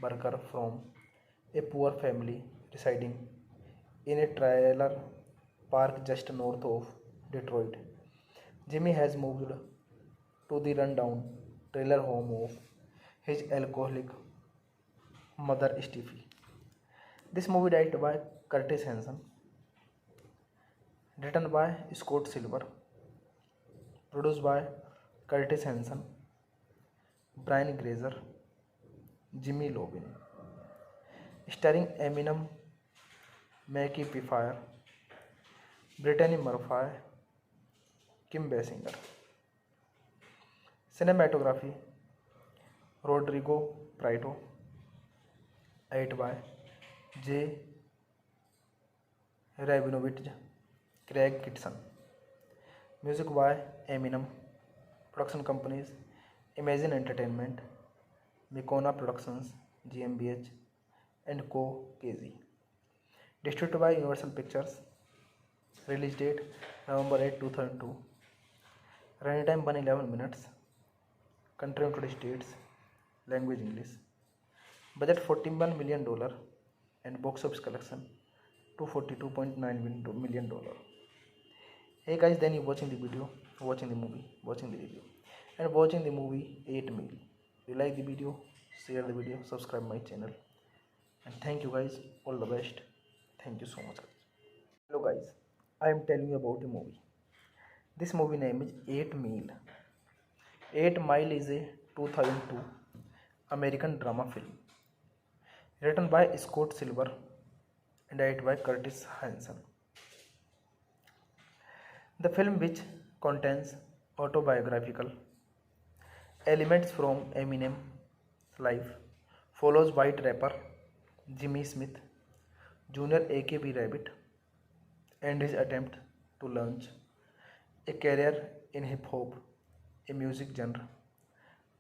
worker from a poor family residing in a trailer park just north of Detroit. Jimmy has moved to the rundown trailer home of his alcoholic mother Steffi. This movie directed by Curtis Hanson, written by Scott Silver, produced by Curtis Hanson, Brian Grazer, Jimmy Lovin, starring Eminem, Mackie Pfeiffer, Brittany Murphy, Kim Basinger. Cinematography Rodrigo Prieto, edited by J. Rabinovich, Craig Kitson. Music by Eminem. Production companies Imagine Entertainment, Mikona Productions GmbH and Co. KZ. Distributed by Universal Pictures. Release date November 8, 2002. Running time 111 minutes. Country United States. Language English. Budget $41 million and box office collection $242.9 million. Hey guys, then you watching the video, watching the movie, watching the review, and watching the movie 8 Mile. If you like the video, share the video, subscribe my channel, and thank you guys. All the best. Thank you so much, guys. Hello guys, I am telling you about a movie. This movie name is 8 Mile. 8 Mile is a 2002 American drama film written by Scott Silver and directed by Curtis Hanson. The film, which contains autobiographical elements from Eminem's life, follows white rapper Jimmy Smith Jr. aka B Rabbit and his attempt to launch a career in hip hop, a music genre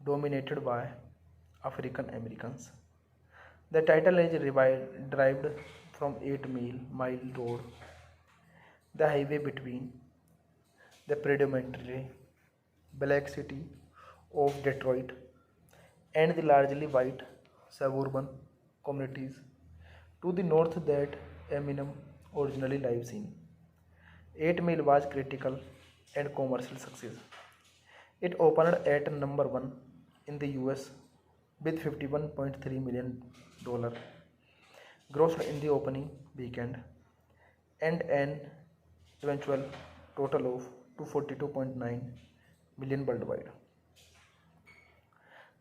dominated by African Americans. The title is derived from 8 Mile Road, the highway between the predominantly black city of Detroit and the largely white suburban communities to the north that Eminem originally lived in. 8 Mile was critical and commercial success. It opened at number 1 in the US with $51.3 million grossed in the opening weekend and an eventual total of 242.9 million worldwide.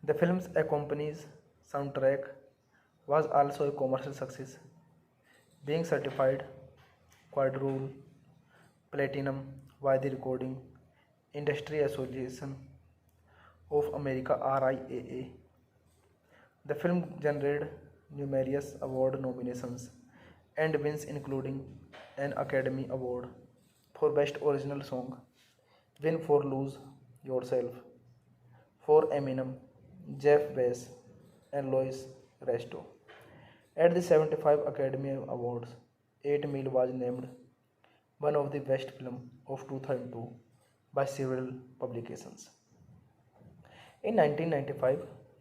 The film's accompanies soundtrack was also a commercial success, being certified quadruple platinum by the Recording Industry Association of America RIAA. The film generated numerous award nominations and wins, including an Academy Award for Best Original Song, win for Lose Yourself, for Eminem, Jeff Bass, and Louis Resto. At the 75 Academy Awards, 8 Mile was named one of the best film of 2002 by several publications. In 1995,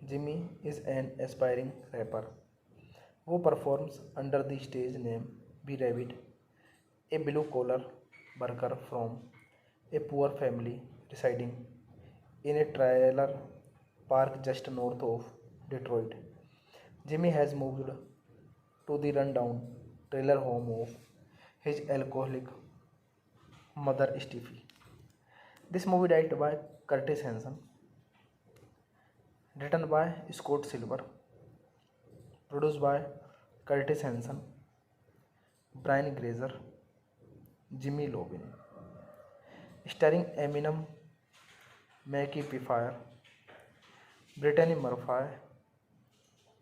Jimmy is an aspiring rapper who performs under the stage name B Rabbit, a blue collar worker from a poor family residing in a trailer park just north of Detroit. Jimmy has moved to the rundown trailer home of his alcoholic mother Steffi. This movie directed by Curtis Hanson, written by Scott Silver, produced by Curtis Hanson, Brian Grazer, Jimmy Lovin, starring Eminem, Mackie Pfeiffer, Brittany Murphy,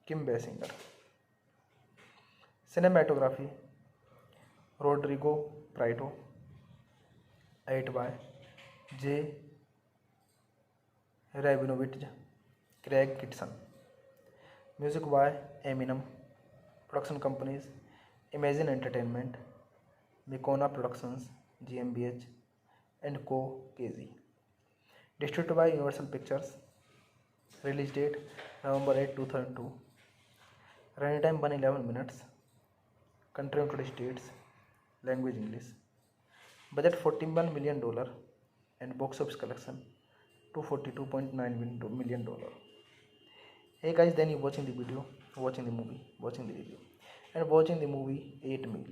Kim Basinger. Cinematography Rodrigo Prieto, edited by J. Rabinovich, Craig Kitson. Music by Eminem. Production companies Imagine Entertainment, Mikona Productions GmbH and Co. KZ. Distributed by Universal Pictures. Release date November 8, 2002. Running time 111 minutes. Country United States. Language English. Budget $41 million and box office collection $242.9 million. Hey guys, then you watching the video, watching the movie, watching the review, and watching the movie 8 Meal.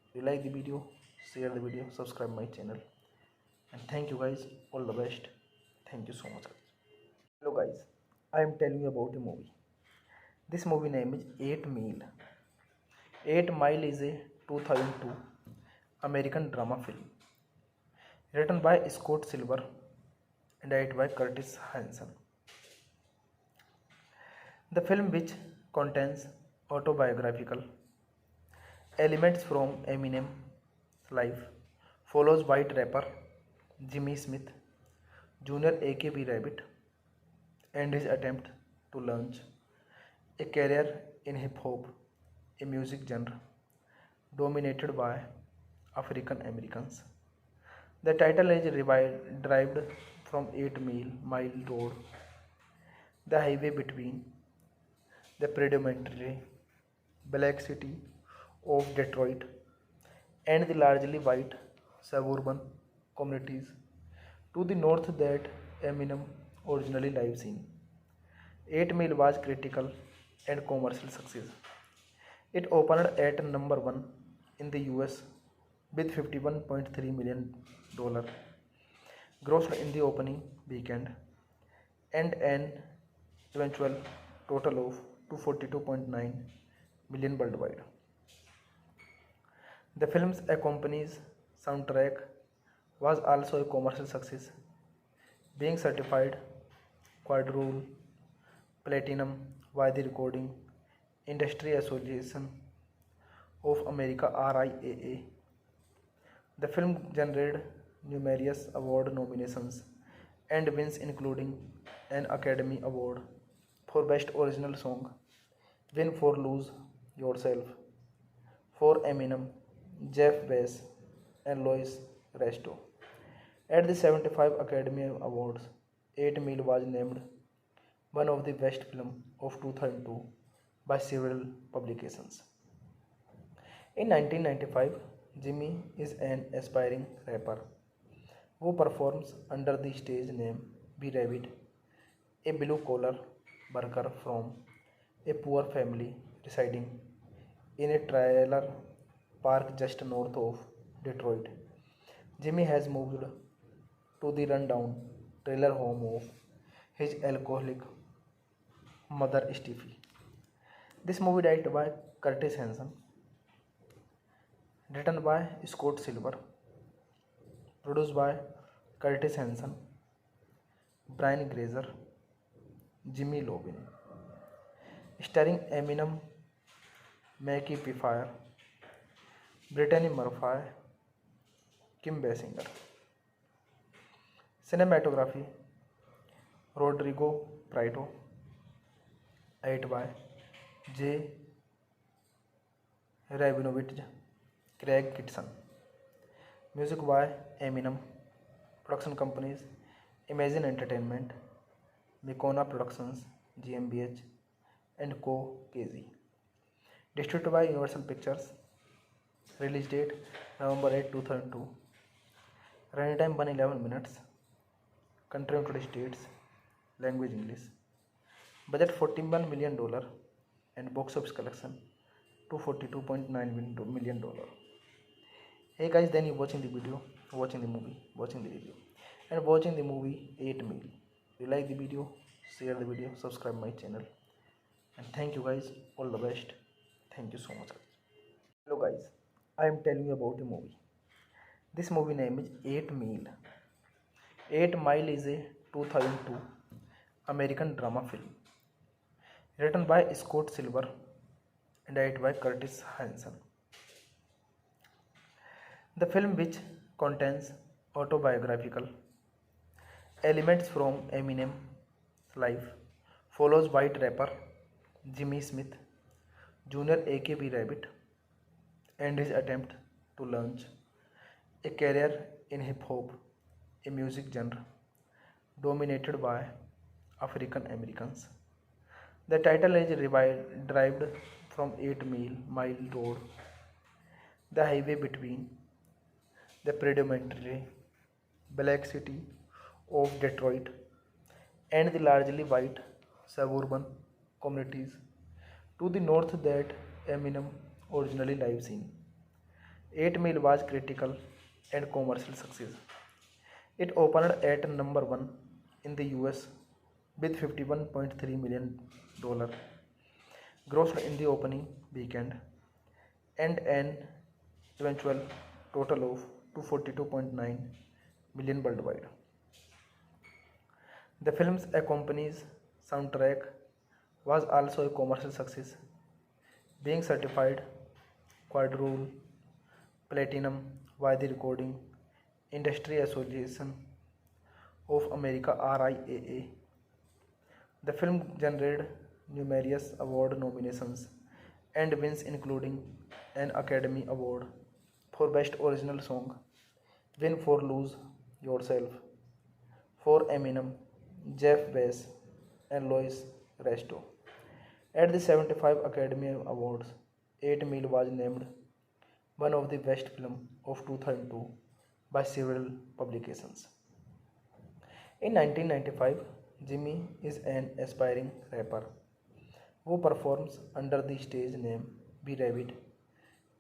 If you like the video, share the video, subscribe my channel, and thank you guys. All the best. Thank you so much, guys. Hello guys, I am telling you about the movie. This movie name is 8 Meal. 8 Mile is a 2002 American drama film written by Scott Silver and directed by Curtis Hanson. The film, which contains autobiographical elements from Eminem's life, follows white rapper Jimmy Smith Jr. aka Rabbit and his attempt to launch a career in hip hop, a music genre dominated by African Americans. The title is derived from 8 Mile Road, the highway between the predominantly black city of Detroit and the largely white suburban communities to the north that Eminem originally lives in. 8 Mile was critical and commercial success. It opened at number 1 in the US with $51.3 million grossed in the opening weekend and an eventual total of $242.9 million worldwide. The film's accompanies soundtrack was also a commercial success, being certified quadruple platinum by the Recording Industry Association of America RIAA. The film generated numerous award nominations and wins, including an Academy Award for Best Original Song, win for Lose Yourself for Eminem, Jeff Bass, and Louis Resto. At the 75 Academy Awards, 8 Mile was named one of the best films of 2002 by several publications. In 1995, Jimmy is an aspiring rapper who performs under the stage name B Rabbit, a blue collar worker from a poor family residing in a trailer park just north of Detroit. Jimmy has moved to the rundown trailer home of his alcoholic mother Steffi. This movie directed by Curtis Hanson, written by Scott Silver, produced by Curtis Hanson, Brian Grazer, Jimmy Lovin, starring Eminem, Mackie Pfeiffer, Brittany Murphy, Kim Basinger. Cinematography Rodrigo Prieto, edited by J. Rabinovich, Craig Kitson. Music by Eminem. Production companies Imagine Entertainment, Mikona Productions GmbH and Co. KG. Distributed by Universal Pictures. Release date November 8, 2002. Running time 111 minutes. Country United States. Language English. Budget $41 million and box office collection $242.9 million. Hey guys, then you watching the video, watching the movie, watching the review, and watching the movie 8 Meal. You like the video, share the video, subscribe my channel, and thank you guys. All the best. Thank you so much, guys. Hello guys, I am telling you about a movie. This movie name is 8 Meal. 8 Mile is a 2002 American drama film written by Scott Silver and directed by Curtis Hanson. The film, which contains autobiographical elements from Eminem's life, follows white rapper Jimmy Smith Jr. aka Rabbit and his attempt to launch a career in hip hop, a music genre dominated by African Americans. The title is derived from 8 Mile Road, the highway between the predominantly black city of Detroit and the largely white suburban communities to the north that Eminem originally lives in. 8 Mile was critical and commercial success. It opened at number 1 in the US with $51.3 million grossed in the opening weekend and an eventual total of $242.9 million worldwide. The film's accompanying soundtrack was also a commercial success, being certified quadruple platinum by the Recording Industry Association of America (RIAA). The film generated numerous award nominations and wins, including an Academy Award for Best Original Song, win for Lose Yourself for Eminem, Jeff Bass, and Louis Resto. At the 75 Academy Awards, 8 Mile was named one of the best film of 2002 by several publications. In 1995, Jimmy is an aspiring rapper who performs under the stage name B Rabbit,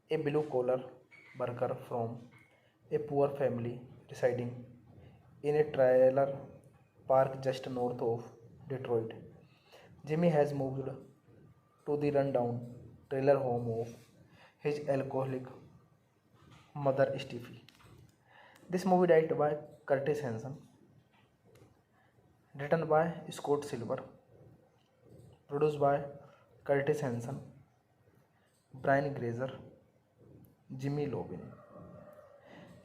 a blue-collar worker from a poor family residing in a trailer park just north of Detroit. Jimmy has moved to the rundown trailer home of his alcoholic mother Steffi. This movie directed by Curtis Hanson, written by Scott Silver, produced by Curtis Hanson, Brian Grazer, Jimmy Lovin,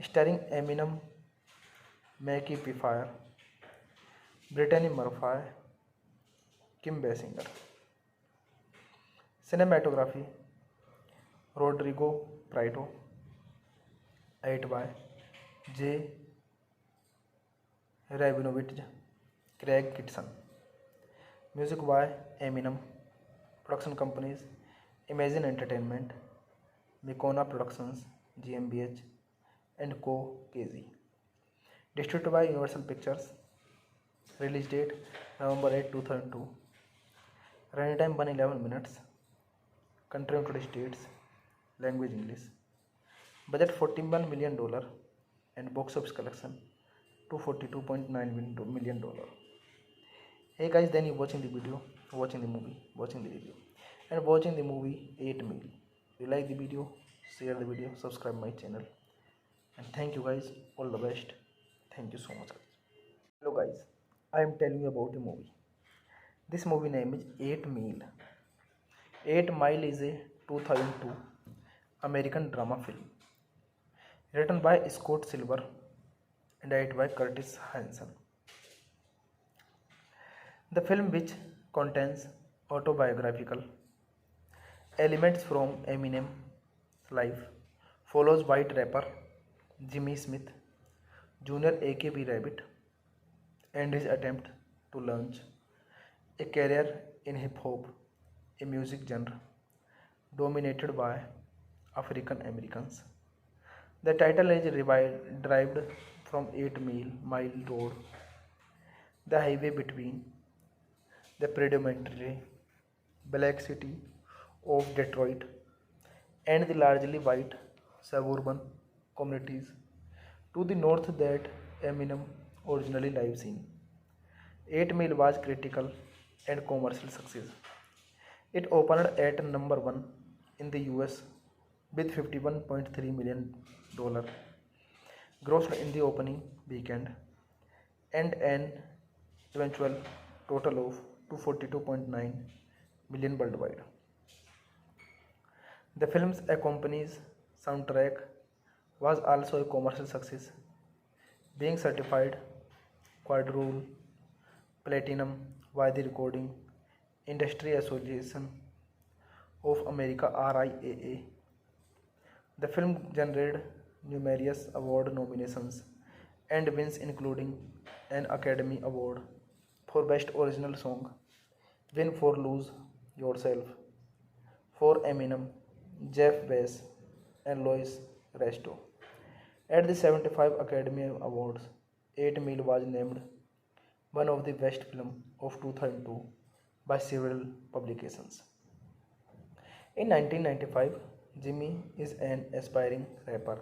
starring Eminem, Mackie Pfeiffer, Brittany Murphy, Kim Basinger. Cinematography Rodrigo Prieto, edited by J. Rabinovich, Craig Kitson. Music by Eminem. Production companies Imagine Entertainment, Mikona Productions GmbH and Co. KG. Distributed by Universal Pictures. Release date November 8, 2002. Running time 111 minutes. Country United States. Language English. Budget $41 million and box office collection $242.9 million. Hey guys, then you watching the video, watching the movie, watching the review, and watching the movie 8 Meal. You like the video, share the video, subscribe my channel, and thank you guys. All the best. Thank you so much, guys. Hello guys, I am telling you about a movie. This movie name is 8 Meal. 8 Mile is a 2002 American drama film written by Scott Silver and directed by Curtis Hanson. The film, which contains autobiographical elements from Eminem's life, follows white rapper Jimmy Smith Jr. aka Rabbit and his attempt to launch a career in hip hop, a music genre dominated by African Americans. The title is derived from 8 Mile Road, the highway between the predominantly black city of Detroit and the largely white suburban communities to the north that Eminem originally lives in. 8 Mile was critical and commercial success. It opened at number 1 in the US with $51.3 million grossed in the opening weekend and an eventual total of 242.9 million worldwide. The film's accompanies soundtrack was also a commercial success, being certified quadruple platinum by the Recording Industry Association of America RIAA. The film generated numerous award nominations and wins including an Academy Award for Best Original Song, win for Lose Yourself, for Eminem, Jeff Bass, and Louis Resto. At the 75 Academy Awards, 8 Mile was named one of the best film of 2002 by several publications. In 1995, Jimmy is an aspiring rapper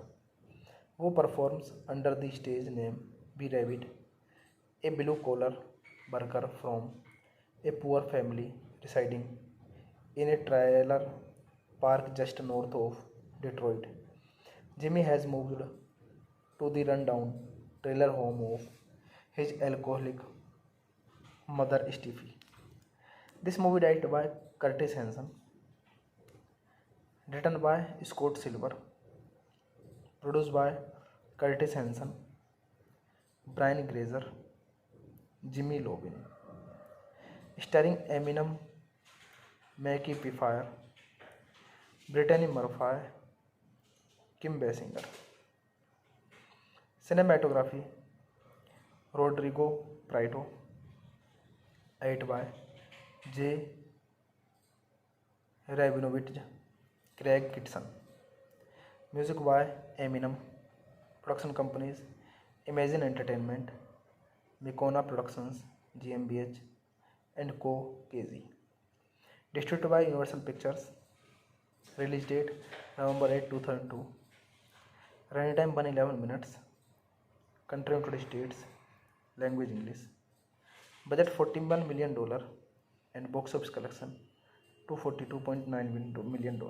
who performs under the stage name B Rabbit, a blue-collar worker from a poor family residing in a trailer park just north of Detroit. Jimmy has moved to the rundown trailer home of his alcoholic mother Steffi. This movie directed by Curtis Hanson, written by Scott Silver, produced by Curtis Hanson, Brian Grazer, Jimmy Lovin, starring Eminem, Mackie Pfeiffer, Brittany Murphy, Kim Basinger. Cinematography Rodrigo Prieto, edited by J. Rabinovich, Craig Kitson. Music by Eminem. Production companies Imagine Entertainment, Mikona Productions GmbH and Co. KZ. Distributed by Universal Pictures. Release date November 8, 2002. Running time 111 minutes. Country United States. Language English. Budget $41 million and box office collection $242.9 million.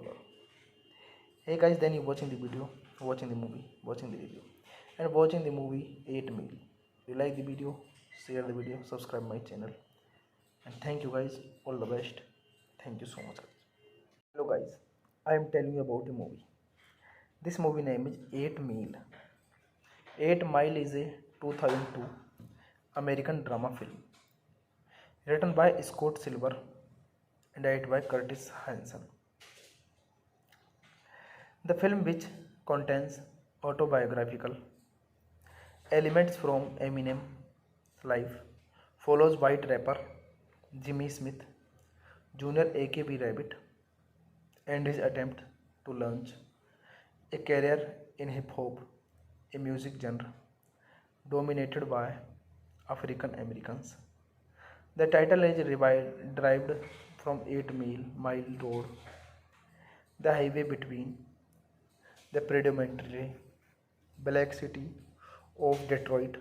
Hey guys, then you watching the video, watching the movie, watching the review, and watching the movie 8 Mile. If you like the video, share the video, subscribe my channel, and thank you guys. All the best. Thank you so much, guys. Hello guys, I am telling you about the movie. This movie name is 8 Mile. 8 Mile is a 2002 American drama film written by Scott Silver and directed by Curtis Hanson. The film, which contains autobiographical elements from Eminem's life, follows white rapper Jimmy Smith Jr. aka Rabbit and his attempt to launch a career in hip hop, a music genre dominated by African Americans. The title is derived from 8 Mile Road, the highway between the predominantly black city of Detroit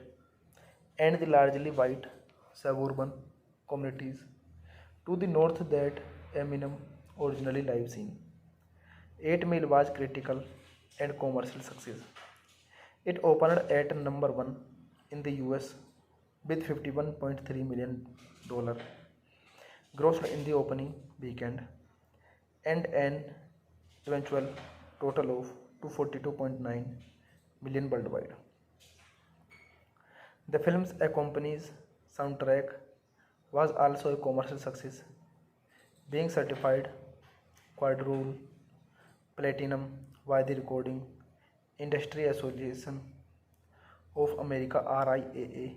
and the largely white suburban communities to the north that Eminem originally lives in. 8 Mile was critical and commercial success. It opened at number 1 in the US with $51.3 million grossed in the opening weekend and an eventual total of 242.9 million worldwide. The film's accompanies soundtrack was also a commercial success, being certified quadruple platinum by the Recording Industry Association of America RIAA.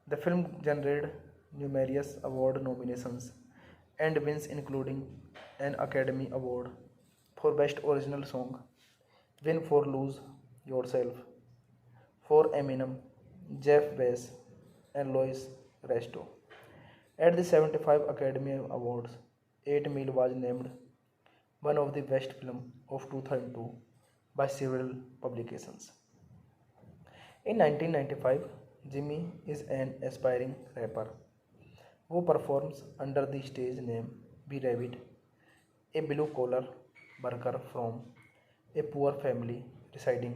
The film generated numerous award nominations and wins including an Academy Award for Best Original Song, win for Lose Yourself, for Eminem, Jeff Bass, and Louis Resto. At the 75 Academy Awards, 8 Mile was named one of the best film of 2002 by several publications. In 1995, Jimmy is an aspiring rapper who performs under the stage name B Rabbit, a blue collar worker from a poor family residing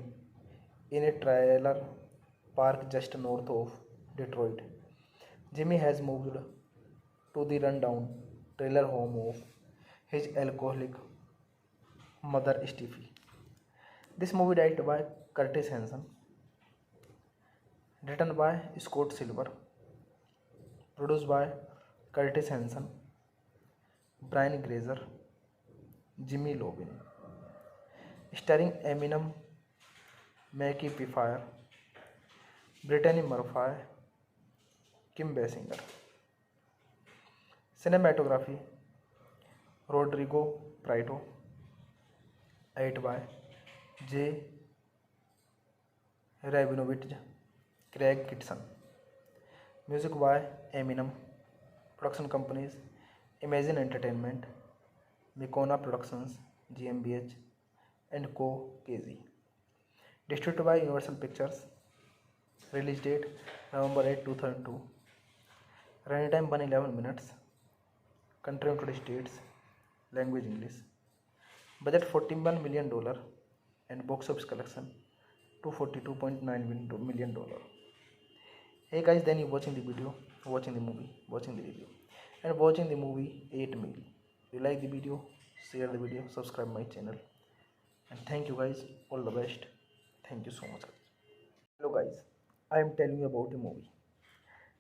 in a trailer park just north of Detroit. Jimmy has moved to the rundown trailer home of his alcoholic mother Steffi. This movie directed by Curtis Hanson, written by Scott Silver, produced by Curtis Hanson, Brian Grazer, Jimmy Lovin, starring Eminem, Mackie Pfeiffer, Brittany Murphy, Kim Basinger. Cinematography Rodrigo Prieto, edited by J. Rabinovich, Craig Kitson. Music by Eminem. Production companies Imagine Entertainment, Mikona Productions GmbH, and Co. KZ. Distributed by Universal Pictures. Release date November 8, 2002. Running time 111 minutes. Country United States. Language English. Budget $41 million and box office collection $242.9 million. Hey guys, then you watching the video, watching the movie, watching the review, and watching the movie 8 Mile. You like the video, share the video, subscribe my channel, and thank you guys. All the best. Thank you so much, guys. Hello guys, I am telling you about a movie.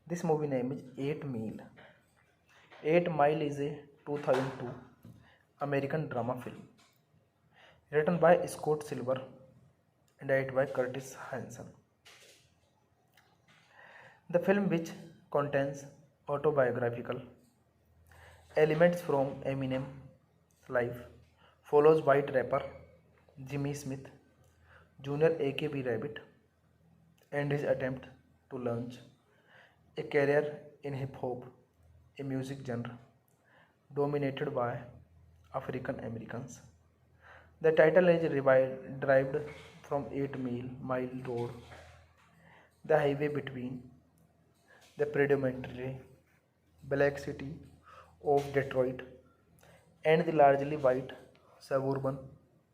This movie name is 8 Mile. 8 Mile is a 2002 American drama film written by Scott Silver and directed by Curtis Hanson. The film, which contains autobiographical elements from Eminem's life, follows white rapper Jimmy Smith Jr. aka B Rabbit and his attempt to launch a career in hip hop, a music genre dominated by African Americans. The title is derived from 8 Mile Road, the highway between the predominantly black city of Detroit and the largely white suburban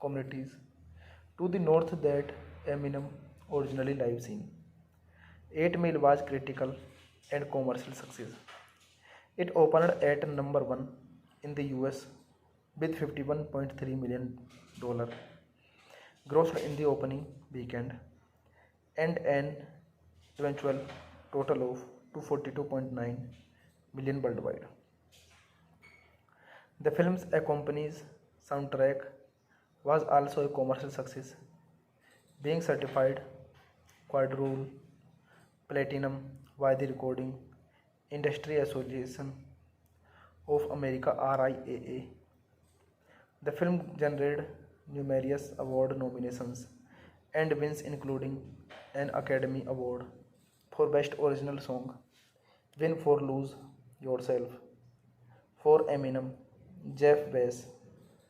communities to the north that Eminem originally lives in. 8 Mile was critical and commercial success. It opened at number 1 in the US with $51.3 million grossed in the opening weekend and an eventual total of $242.9 million worldwide. The film's accompanying soundtrack was also a commercial success, being certified quadruple platinum by the Recording Industry Association of America (RIAA). The film generated numerous award nominations and wins including an Academy Award for Best Original Song, win for Lose Yourself, for Eminem, Jeff Bass,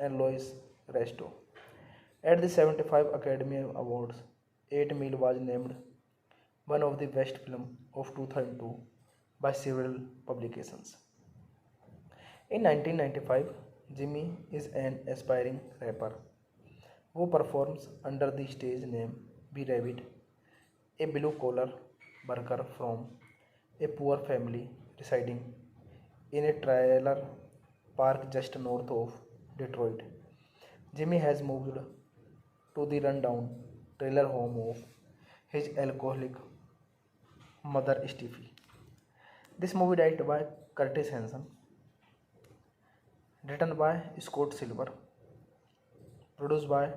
and Louis Resto. At the 75 Academy Awards, 8 Mile was named one of the best film of 2002 by several publications. In 1995, Jimmy is an aspiring rapper who performs under the stage name B Rabbit, a blue collar worker from a poor family residing in a trailer park just north of Detroit. Jimmy has moved to the rundown trailer home of his alcoholic mother Steffi. This movie directed by Curtis Hanson, written by Scott Silver, produced by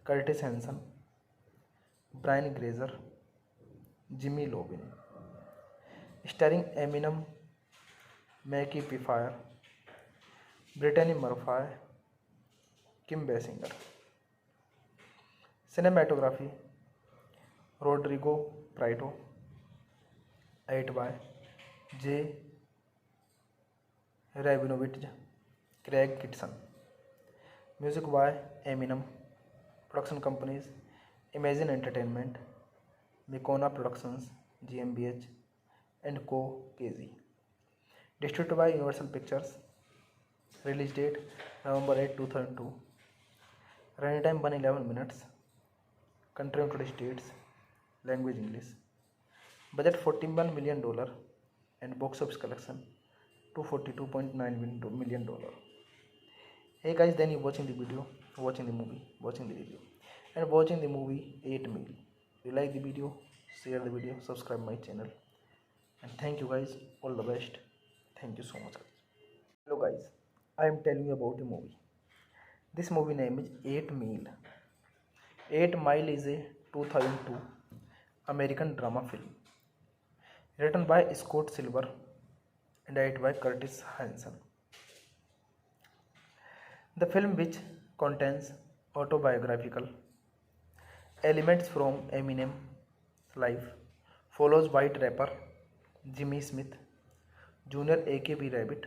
Curtis Hanson, Brian Grazer, Jimmy Lovin, starring Eminem, Mackie Pfeiffer, Brittany Murphy, Kim Basinger. Cinematography Rodrigo Prieto, 8 by J. Rabinovich, Craig Kitson. Music by Eminem. Production companies Imagine Entertainment, Mikona Productions GmbH and Co. KZ. Distributed by Universal Pictures. Release date November 8, 2002. Running time 111 minutes. Country United States. Language English. Budget $41 million and box office collection $242.9 million. Hey guys, then you watching the video, watching the movie, watching the review, and watching the movie 8 Meal. If you like the video, share the video, subscribe my channel, and thank you guys. All the best. Thank you so much. Hello guys, I am telling you about a movie. This movie name is 8 Meal. 8 Mile is a 2002 American drama film written by Scott Silver and directed by Curtis Hanson. The film, which contains autobiographical elements from Eminem's life, follows white rapper Jimmy Smith Jr. aka Rabbit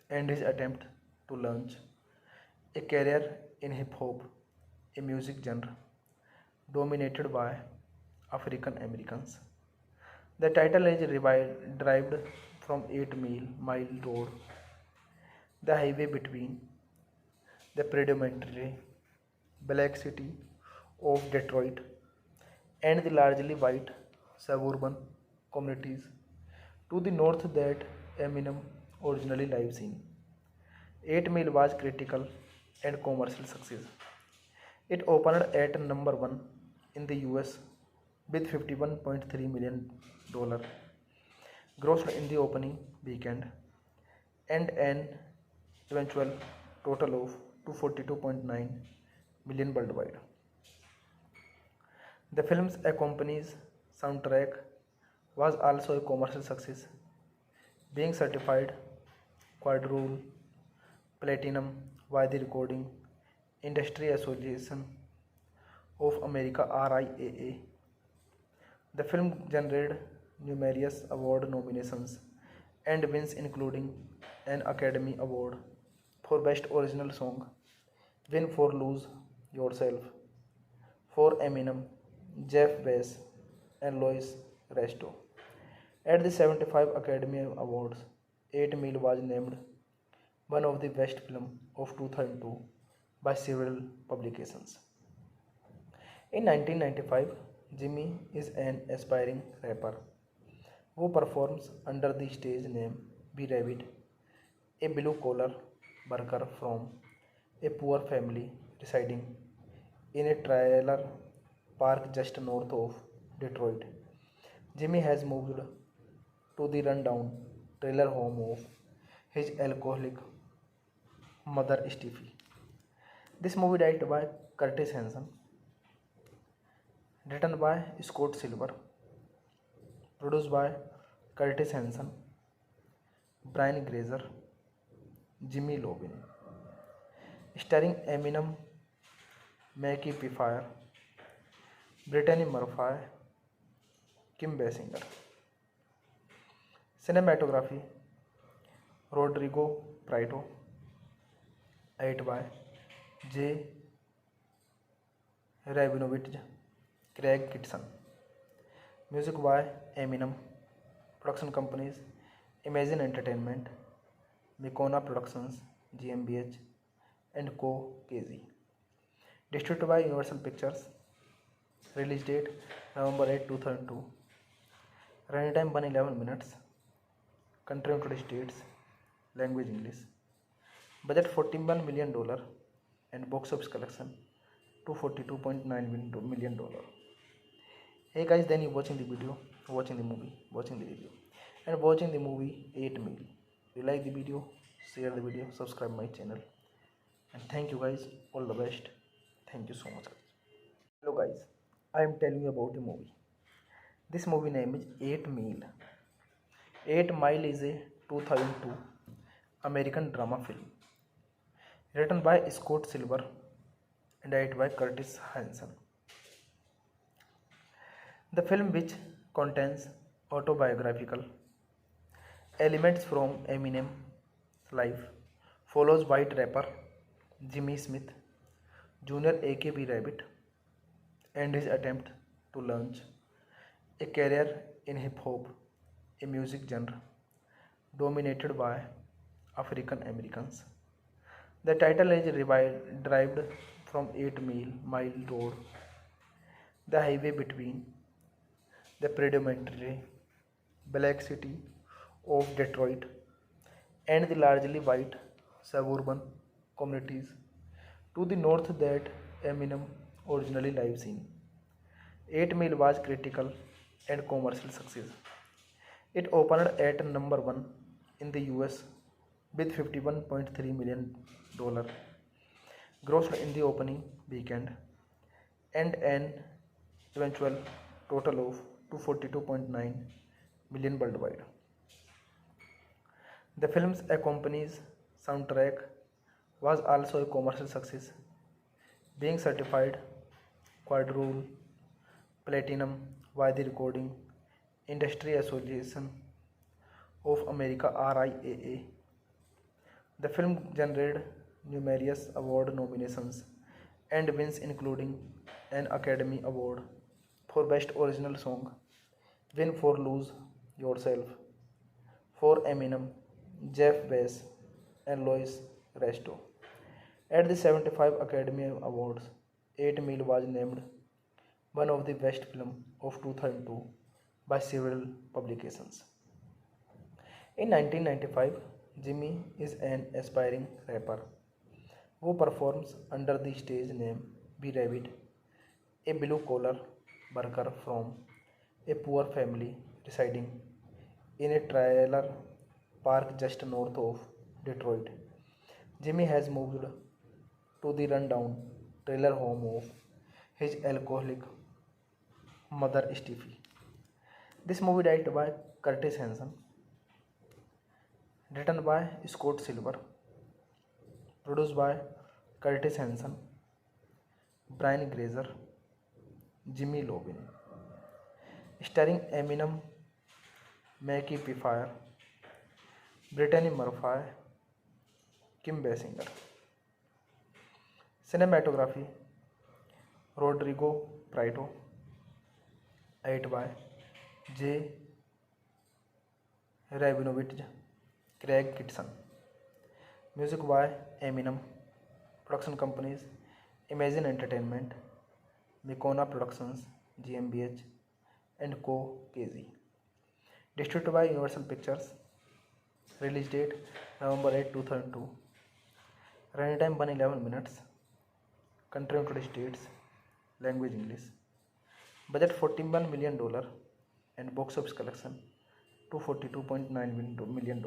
and his attempt to launch a career in hip hop, a music genre dominated by African Americans. The title is derived from 8 Mile Road, the highway between the predominantly black city of Detroit and the largely white suburban communities to the north that Eminem originally lives in. 8 Mile was critical and commercial success. It opened at number 1 in the US with $51.3 million grossed in the opening weekend and an eventual total of $242.9 million worldwide. The film's accompanying soundtrack was also a commercial success, being certified quadruple platinum by the Recording Industry Association of America (RIAA). The film generated numerous award nominations and wins, including an Academy Award for Best Original Song, win for Lose Yourself for Eminem, Jeff Bass, and Louis Resto. At the 75 Academy Awards, 8 Mile was named one of the best films of 2002 by several publications. In 1995, Jimmy is an aspiring rapper who performs under the stage name B Rabbit, a blue-collar worker from a poor family residing in a trailer park just north of Detroit. Jimmy has moved to the rundown trailer home of his alcoholic mother Steffi. This movie directed by Curtis Hanson, written by Scott Silver, produced by Curtis Hanson, Brian Grazer, Jimmy Lovin, starring Eminem, Mackie Pfeiffer, Brittany Murphy, Kim Basinger. Cinematography Rodrigo Prieto, 8 by J. Rabinovich, Craig Kitson. Music by Eminem. Production companies Imagine Entertainment, Mikona Productions GmbH and Co. KZ. Distributed by Universal Pictures. Release date November 8, 2002. Running time 111 minutes. Country United States. Language English. Budget $41 million and box office collection $242.9 million. Hey guys, then you watching the video, watching the movie, watching the review, and watching the movie 8 Meal. If you like the video, share the video, subscribe my channel, and thank you guys. All the best. Thank you so much. Hello guys, I am telling you about a movie. This movie name is 8 Meal. 8 Mile is a 2002 American drama film written by Scott Silver and directed by Curtis Hanson. The film, which contains autobiographical elements from Eminem's life, follows white rapper Jimmy Smith Jr. aka Rabbit and his attempt to launch a career in hip hop, a music genre dominated by African Americans. The title is derived from 8 Mile Road, the highway between the predominantly black city of Detroit and the largely white suburban communities to the north that Eminem originally lives in. 8 Mile was critical and commercial success. It opened at number 1 in the US with $51.3 million grossed in the opening weekend and an eventual total of 242.9 million worldwide. The film's accompanies soundtrack was also a commercial success, being certified quadruple platinum by the Recording Industry Association of America RIAA. The film generated numerous award nominations and wins, including an Academy Award for Best Original Song, win for Lose Yourself for Eminem, Jeff Bass, and Louis Resto. At the 75 Academy Awards, 8 Mile was named one of the best films of 2002 by several publications. In 1995, Jimmy is an aspiring rapper who performs under the stage name B Rabbit, a blue-collar worker from a poor family residing in a trailer park just north of Detroit. Jimmy has moved to the rundown trailer home of his alcoholic mother Steffi. This movie directed by Curtis Hanson, written by Scott Silver, produced by Curtis Hanson, Brian Grazer, Jimmy Lovin, starring Eminem, Mackie Pfeiffer, Brittany Murphy, Kim Basinger. Cinematography Rodrigo Prieto, edited by J. Rabinovich, Craig Kitson. Music by Eminem. Production companies Imagine Entertainment, Mikona Productions GmbH and Co. KZ. Distributed by Universal Pictures. Release date November 8, 2002. Running time 111 minutes. Country United States. Language English. Budget $41 million and box office collection $242.9 million.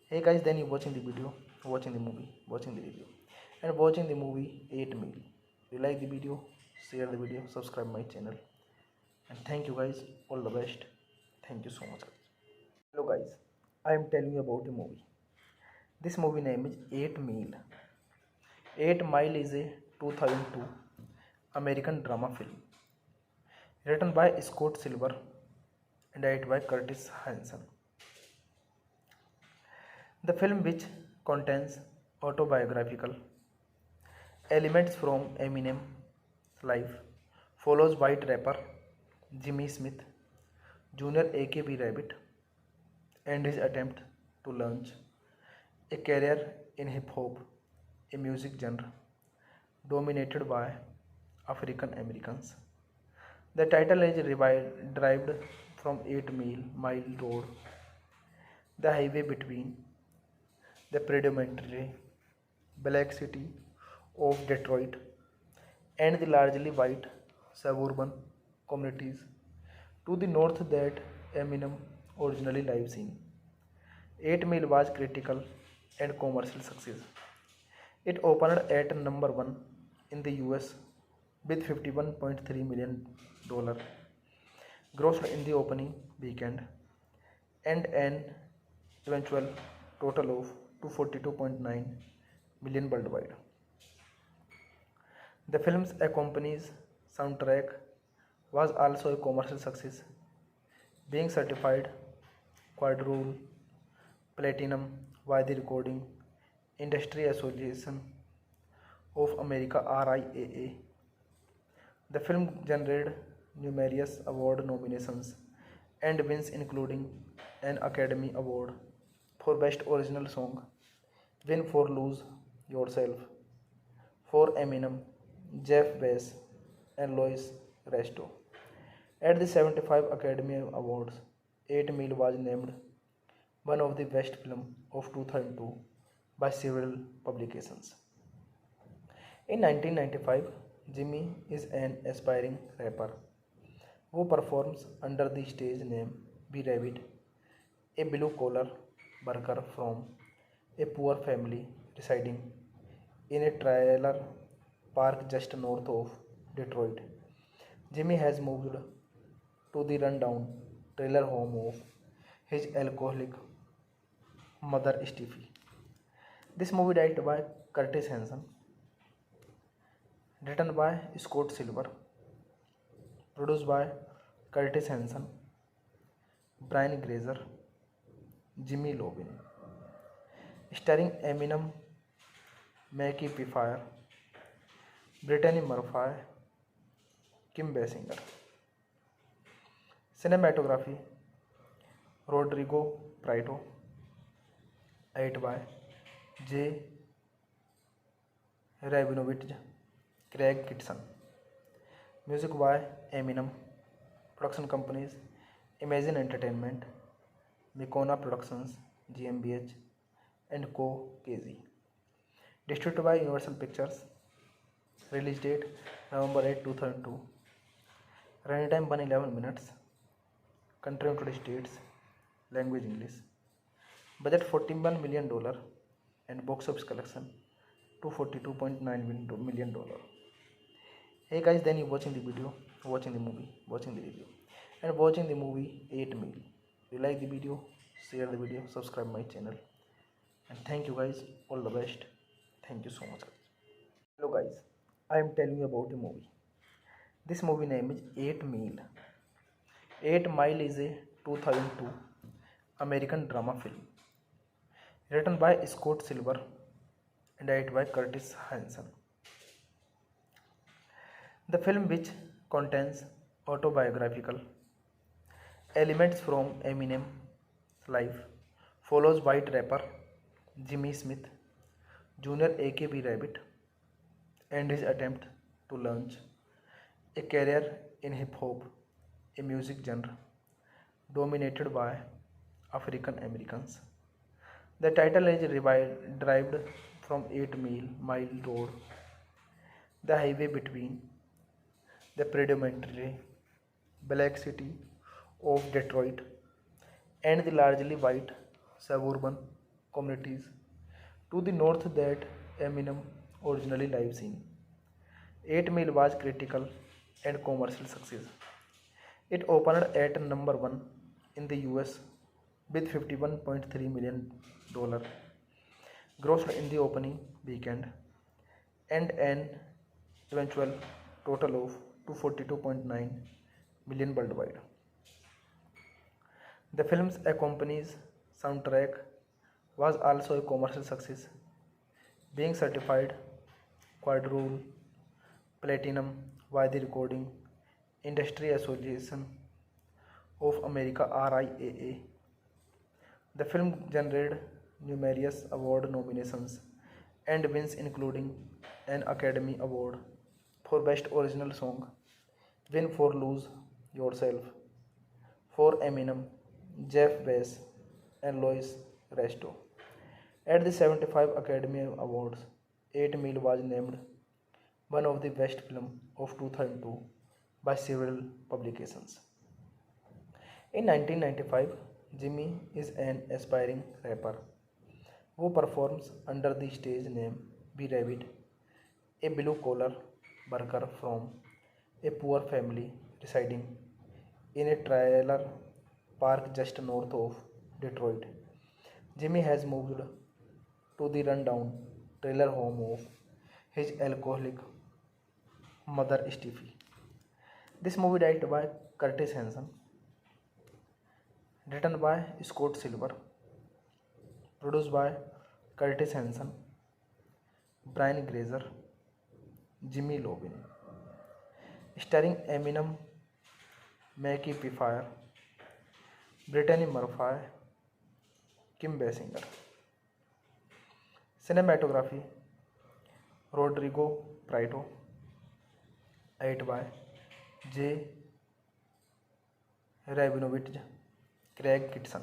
Hey guys, then you watching the video, watching the movie, watching the review, and watching the movie 8 Mile. You like the video, share the video, subscribe my channel, and thank you guys. All the best. Thank you so much, guys. Hello guys, I am telling you about the movie. This movie name is 8 Mile. 8 Mile is a 2002 American drama film written by Scott Silver and directed by Curtis Hanson. The film, which contains autobiographical elements from Eminem's life, follows white rapper Jimmy Smith Jr. aka Rabbit and his attempt to launch a career in hip hop, a music genre dominated by African Americans. The title is derived from 8 Mile Road, the highway between the predominantly black city of Detroit and the largely white suburban communities to the north that Eminem originally lives in. 8 Mile was critical and commercial success. It opened at number 1 in the US with $51.3 million grossed in the opening weekend and an eventual total of 242.9 million worldwide. The film's accompanies soundtrack was also a commercial success, being certified quadruple platinum by the Recording Industry Association of America RIAA. The film generated numerous award nominations and wins, including an Academy Award for Best Original Song, win for Lose Yourself, for Eminem, Jeff Bass, and Louis Resto. At the 75 Academy Awards, 8 Mile was named one of the best film of 2002 by several publications. In 1995, Jimmy is an aspiring rapper who performs under the stage name B Rabbit, a blue collar worker from a poor family residing in a trailer park just north of Detroit. Jimmy has moved to the rundown trailer home of his alcoholic mother Steffi. This movie directed by Curtis Hanson, written by Scott Silver, produced by Curtis Hanson, Brian Grazer, Jimmy Lovin, starring Eminem, Mackie Pfeiffer, Brittany Murphy, Kim Basinger. Cinematography Rodrigo Prieto, edited by J. Rabinovich, Craig Kitson. Music by Eminem. Production companies Imagine Entertainment, Mikona Productions GmbH, and Co. KZ. Distributed by Universal Pictures. Release date November 8, 2002. Running time 111 minutes. Country United States. Language English. Budget $41 million and box office collection $242.9 million. Hey guys, then you watching the video, watching the movie, watching the review, and watching the movie 8 Mile. You like the video, share the video, subscribe my channel, and thank you guys. All the best. Thank you so much, guys. Hello guys, I am telling you about a movie. This movie name is 8 Mile. 8 Mile is a 2002 American drama film written by Scott Silver and directed by Curtis Hanson. The film, which contains autobiographical elements from Eminem's life, follows white rapper Jimmy Smith Jr. aka B Rabbit and his attempt to launch a career in hip hop, a music genre dominated by African Americans. The title is derived from 8 Mile Road, the highway between the predominantly black city of Detroit and the largely white suburban communities to the north that Eminem originally lives in. 8 Mile was critical and commercial success. It opened at number 1 in the US with $51.3 million grossed in the opening weekend and an eventual total of 242.9 million worldwide. The film's accompanies soundtrack was also a commercial success, being certified quadruple platinum by the Recording Industry Association of America RIAA. The film generated numerous award nominations and wins, including an Academy Award for Best Original Song, win for Lose Yourself, for Eminem, Jeff Bass, and Louis Resto. At the 75 Academy Awards, 8 Mile was named one of the best film of 2002 by several publications. In 1995, Jimmy is an aspiring rapper who performs under the stage name B Rabbit, a blue collar worker from a poor family residing in a trailer park just north of Detroit. Jimmy has moved to the rundown trailer home of his alcoholic mother Steffi. This movie directed by Curtis Hanson, written by Scott Silver, produced by Curtis Hanson, Brian Grazer, Jimmy Lovin, starring Eminem, Mackie Pfeiffer, Brittany Murphy, Kim Basinger. Cinematography Rodrigo Prieto, edited by J. Rabinovich, Craig Kitson.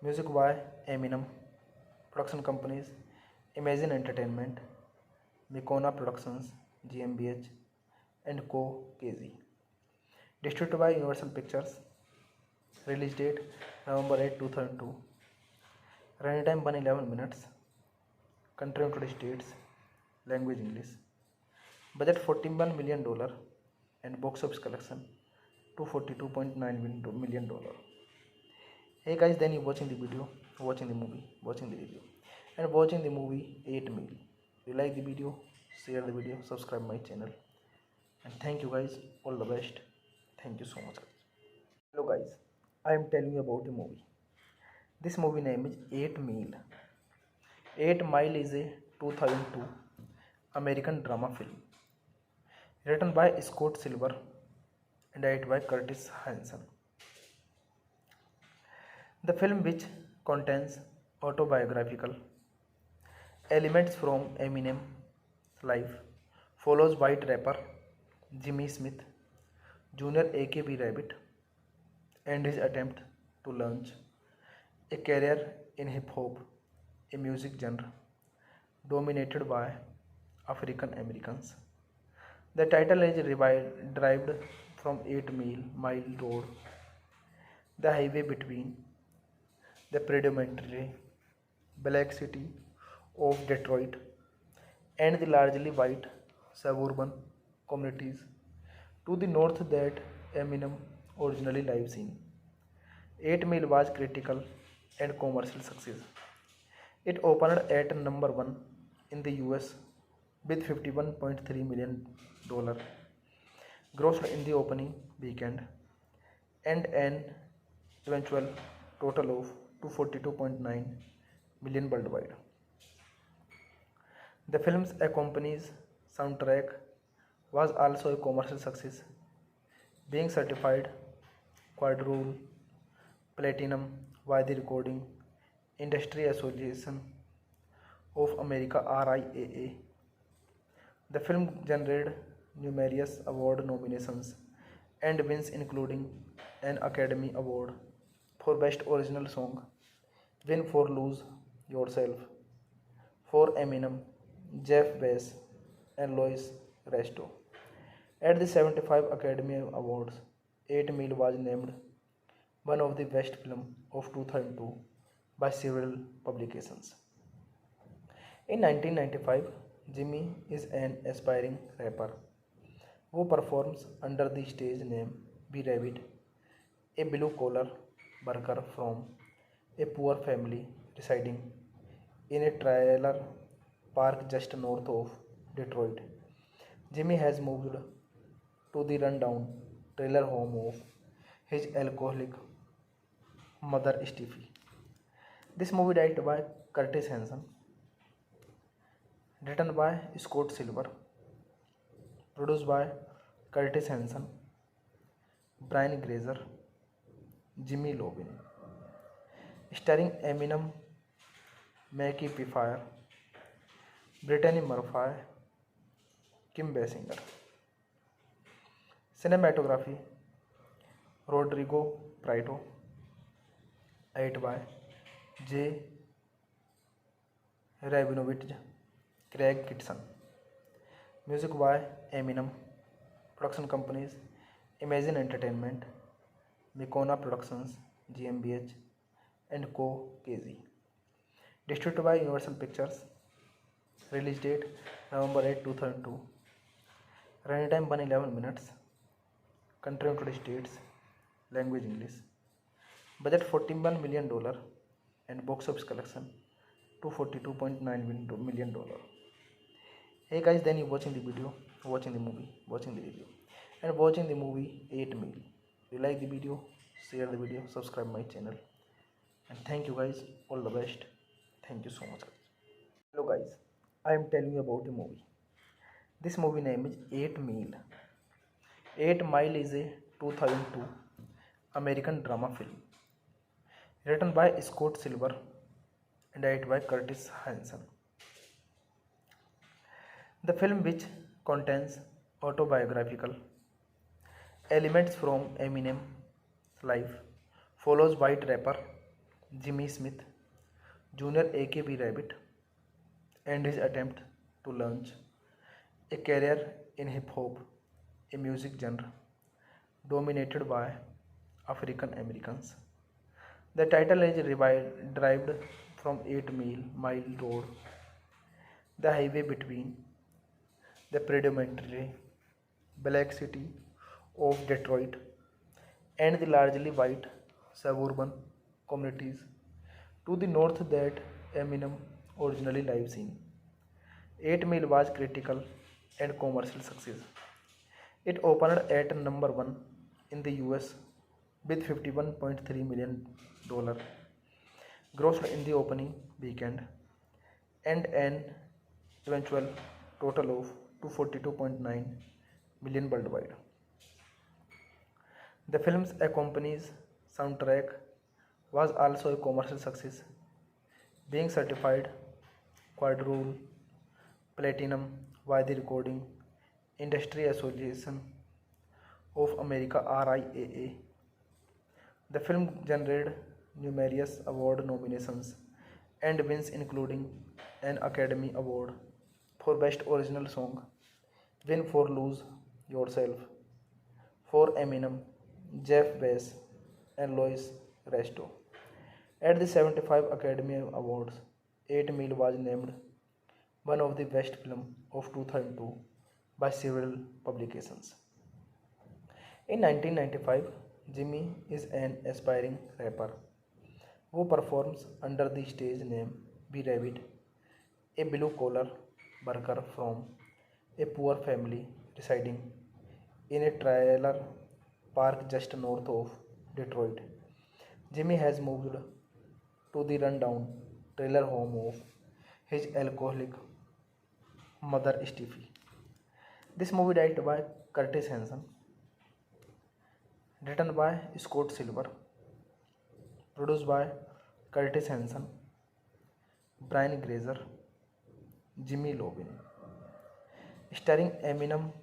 Music by Eminem. Production companies Imagine Entertainment, Mikona Productions GmbH and Co. KZ. Distributed by Universal Pictures. Release date November 8, 2002. Running time 111 minutes. Country United States. Language English. Budget $41 million and box office collection $242.9 million. Hey guys, then you watching the video, watching the movie, watching the review, and watching the movie 8 Meal. If you like the video, share the video, subscribe my channel, and thank you guys. All the best. Thank you so much, guys. Hello guys, I am telling you about the movie. This movie name is 8 Meal. 8 Mile is a 2002 American drama film written by Scott Silver and directed by Curtis Hanson. The film, which contains autobiographical elements from Eminem's life, follows white rapper Jimmy Smith Jr. aka Rabbit and his attempt to launch a career in hip hop, a music genre dominated by African Americans. The title is derived from 8 Mile Road, the highway between the predominantly black city of Detroit and the largely white suburban communities to the north that Eminem originally lives in. 8 Mile was critical and commercial success. It opened at number 1 in the US with $51.3 million grossed in the opening weekend and an eventual total of $242.9 million worldwide. The film's accompanies soundtrack was also a commercial success, being certified quadruple platinum by the Recording Industry Association of America RIAA. The film generated numerous award nominations and wins, including an Academy Award for Best Original Song, win for Lose Yourself for Eminem, Jeff Bass, and Louis Resto. At the 75 Academy Awards, 8 Mile was named one of the best films of 2002 by several publications. In 1995, Jimmy is an aspiring rapper who performs under the stage name B Rabbit, a blue-collar worker from a poor family residing in a trailer park just north of Detroit. Jimmy has moved to the rundown trailer home of his alcoholic mother Steffi. This movie directed by Curtis Hanson, written by Scott Silver, produced by Curtis Hanson, Brian Grazer, Jimmy Lovin, starring Eminem, Mackie Pfeiffer, Brittany Murphy, Kim Basinger. Cinematography Rodrigo Prieto, edited by J. Rabinovich, Craig Kitson. Music by Eminem. Production companies Imagine Entertainment, Mikona Productions GmbH and Co. KZ. Distributed by Universal Pictures. Release date November 8, 2002. Running time 111 minutes. Country United States. Language English. Budget $41 million and box office collection $242.9 million. Hey guys, then you watching the video, watching the movie, watching the review, and watching the movie 8 Meal. You like the video, share the video, subscribe my channel, and thank you guys. All the best. Thank you so much, guys. Hello guys, I am telling you about a movie. This movie name is 8 Meal. 8 Mile is a 2002 American drama film written by Scott Silver and directed by Curtis Hanson. The film, which contains autobiographical elements from Eminem's life, follows white rapper Jimmy Smith Jr. aka Rabbit and his attempt to launch a career in hip hop, a music genre dominated by African Americans. The title is derived from 8 Mile Road, the highway between the predominantly black city of Detroit and the largely white suburban communities to the north that Eminem originally lives in. 8 Mile was critical and commercial success. It opened at number 1 in the US with $51.3 million grossed in the opening weekend and an eventual total of $242.9 million worldwide. The film's accompanies soundtrack was also a commercial success, being certified quadruple platinum by the Recording Industry Association of America (RIAA). The film generated numerous award nominations and wins, including an Academy Award for Best Original Song, win for Lose Yourself for Eminem, Jeff Bass, and Louis Resto. At the 75 Academy Awards, 8 Mile was named one of the best films of 2002 by several publications. In 1995, Jimmy is an aspiring rapper who performs under the stage name B Rabbit, a blue-collar worker from a poor family residing in a trailer park just north of Detroit. Jimmy has moved to the rundown trailer home of his alcoholic mother Steffi. This movie directed by Curtis Hanson, written by Scott Silver, produced by Curtis Hanson, Brian Grazer, Jimmy Lovin, starring Eminem,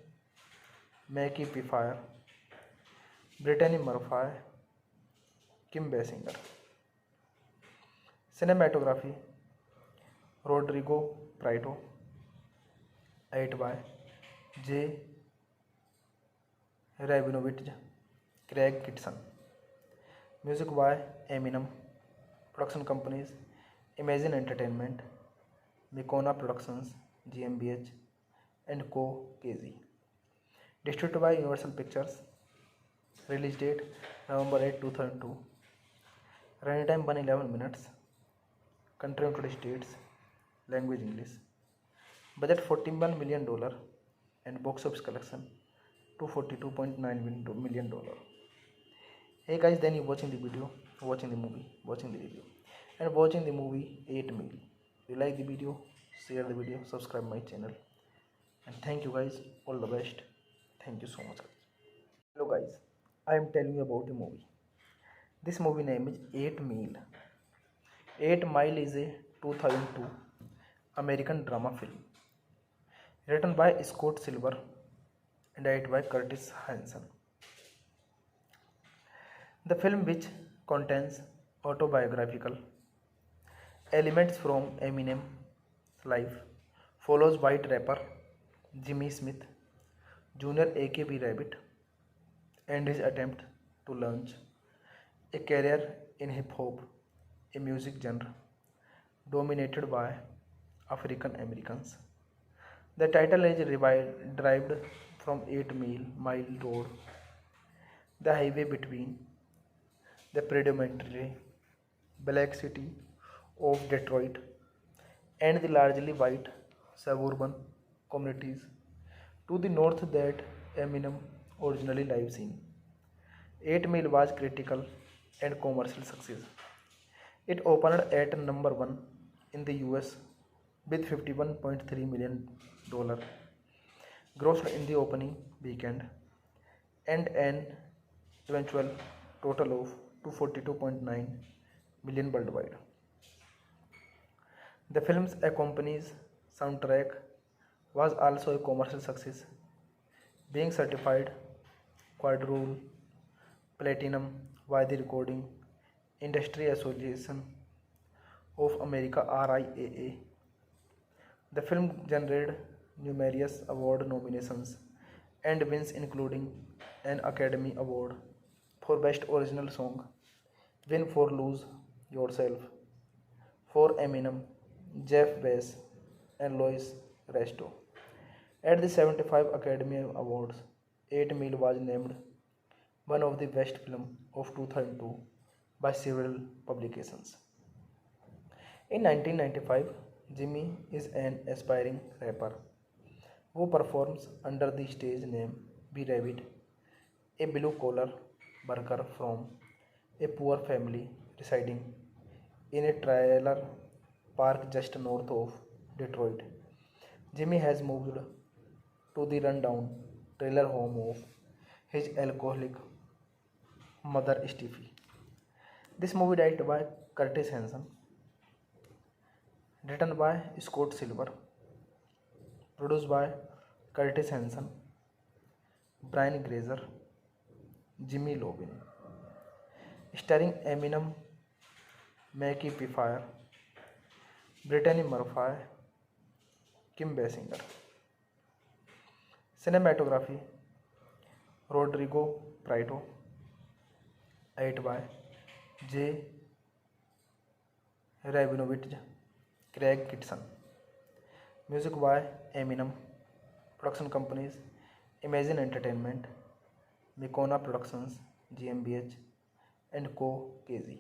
Mackie Pfeiffer, Brittany Murphy, Kim Basinger. Cinematography Rodrigo Prieto, edited by J. Rabinovich, Craig Kitson. Music by Eminem. Production companies Imagine Entertainment, Mikona Productions GmbH, and Co. KZ. Distributed by Universal Pictures. Release date November 8, 2002. Running time 111 minutes. Country United States. Language English. Budget $41 million and box office collection $242.9 million. Hey guys, then you watching the video, watching the movie, watching the review, and watching the movie 8 Meal. You like the video, share the video, subscribe my channel, and thank you guys. All the best. Thank you so much, guys. Hello guys, I am telling you about a movie. This movie name is 8 Meal. 8 Mile is a 2002 American drama film written by Scott Silver and directed by Curtis Hanson. The film, which contains autobiographical elements from Eminem's life, follows white rapper Jimmy Smith Jr. aka Rabbit and his attempt to launch a career in hip hop, a music genre dominated by African Americans. The title is derived from 8 Mile Road, the highway between the predominantly black city of Detroit and the largely white suburban communities to the north that Eminem originally lives in. 8 Mile was critical and commercial success. It opened at number 1 in the US with $51.3 million grossed in the opening weekend and an eventual total of 242.9 million worldwide. The film's accompanies soundtrack was also a commercial success, being certified quadruple platinum by the Recording Industry Association of America RIAA. The film generated numerous award nominations and wins including an Academy Award for Best Original Song, win for Lose Yourself, for Eminem, Jeff Bass, and Louis Resto. At the 75 Academy Awards, 8 Mile was named one of the best film of 2002 by several publications. In 1995, Jimmy is an aspiring rapper who performs under the stage name B Rabbit, a blue-collar worker from a poor family residing in a trailer park just north of Detroit. Jimmy has moved to the rundown trailer home of his alcoholic mother Steffi. This movie directed by Curtis Hanson, written by Scott Silver, produced by Curtis Hanson, Brian Grazer, Jimmy Lovin, starring Eminem, Mackie Pfeiffer, Brittany Murphy, Kim Basinger. Cinematography Rodrigo Prieto, edited by J. Rabinovich, Craig Kitson. Music by Eminem. Production companies Imagine Entertainment, Mikona Productions GmbH and Co. KZ.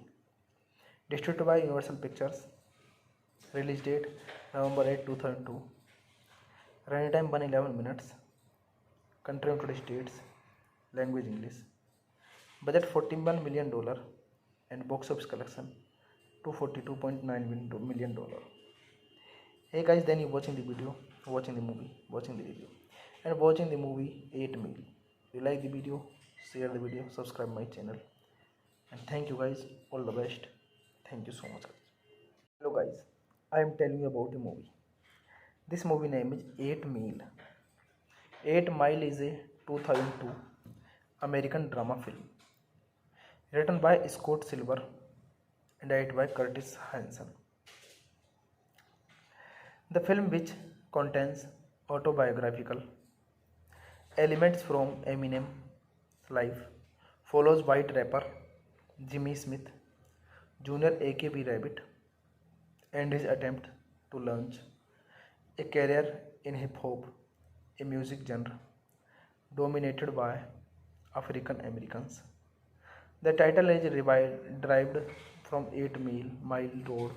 Distributed by Universal Pictures. Release date November 8, 2002. Running time 111 minutes. Country United States. Language English. Budget $41 million and box office collection $242.9 million. Hey guys, then you watching the video, watching the movie, watching the review, and watching the movie 8 Mile. If you like the video, share the video, subscribe my channel, and thank you guys. All the best. Thank you so much. Hello guys, I am telling you about the movie. This movie name is 8 Mile. 8 Mile is a 2002 American drama film written by Scott Silver and directed by Curtis Hanson. The film, which contains autobiographical elements from Eminem's life, follows white rapper Jimmy Smith Jr. aka Rabbit and his attempt to launch a career in hip hop, a music genre dominated by African Americans. The title is derived from 8 Mile Road,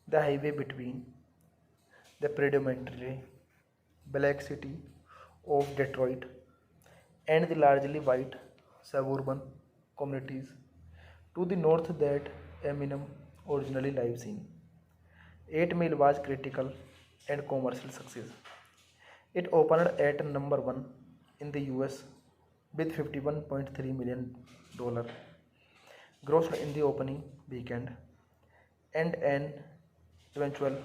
the highway between the predominantly black city of Detroit and the largely white suburban communities to the north that Eminem originally lives in. 8 Mile was critical and commercial success. It opened at number 1 in the US with $51.3 million grossed in the opening weekend and an eventual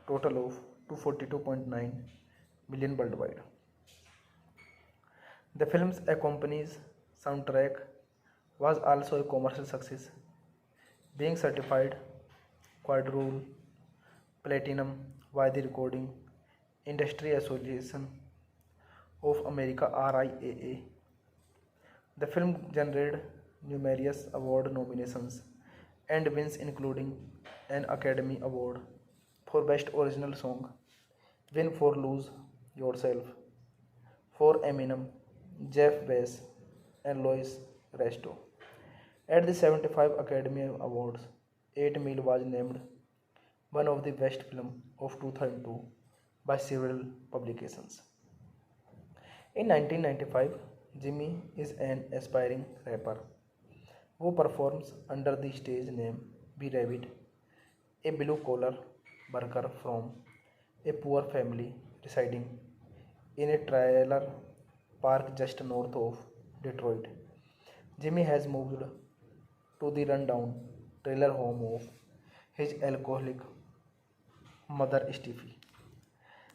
total of 242.9 million worldwide. The film's accompanies soundtrack was also a commercial success, being certified quadruple platinum by the Recording Industry Association of America RIAA. The film generated numerous award nominations and wins including an Academy Award for Best Original Song, win for Lose Yourself, for Eminem, Jeff Bass, and Louis Resto. At the 75 Academy Awards, 8 Mile was named one of the best film of 2002 by several publications. In 1995, Jimmy is an aspiring rapper who performs under the stage name B Rabbit, a blue collar worker from a poor family residing in a trailer park just north of Detroit. Jimmy has moved to the rundown trailer home of his alcoholic mother Steffi.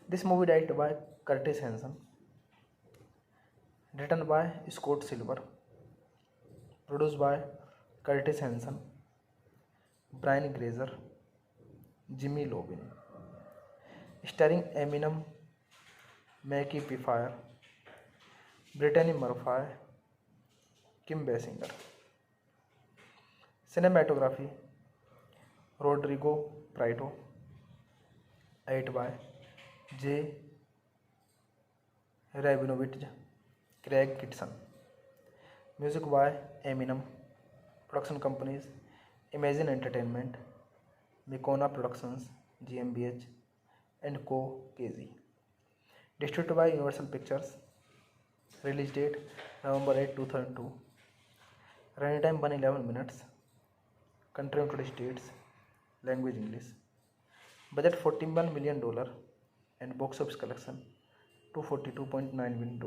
This movie directed by Curtis Hanson, written by Scott Silver, produced by Curtis Hanson, Brian Grazer, Jimmy Lovin, starring Eminem, Mackie Pfeiffer, Brittany Murphy, Kim Basinger. Cinematography Rodrigo Prieto, edited by J. Rabinovich, Craig Kitson. Music by Eminem. Production companies Imagine Entertainment, Mikona Productions GmbH and Co. KZ. Distributed by Universal Pictures. Release date November 8, 2002. Running time 111 minutes. Country United States. Language English. Budget $41 million and box office collection $242.9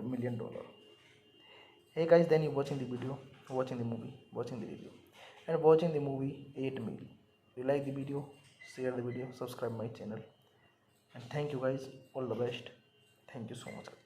million. Hey guys, then you watching the video, watching the movie, watching the review, and watching the movie 8 meal. You like the video, share the video, subscribe my channel, and thank you guys. All the best. Thank you so much.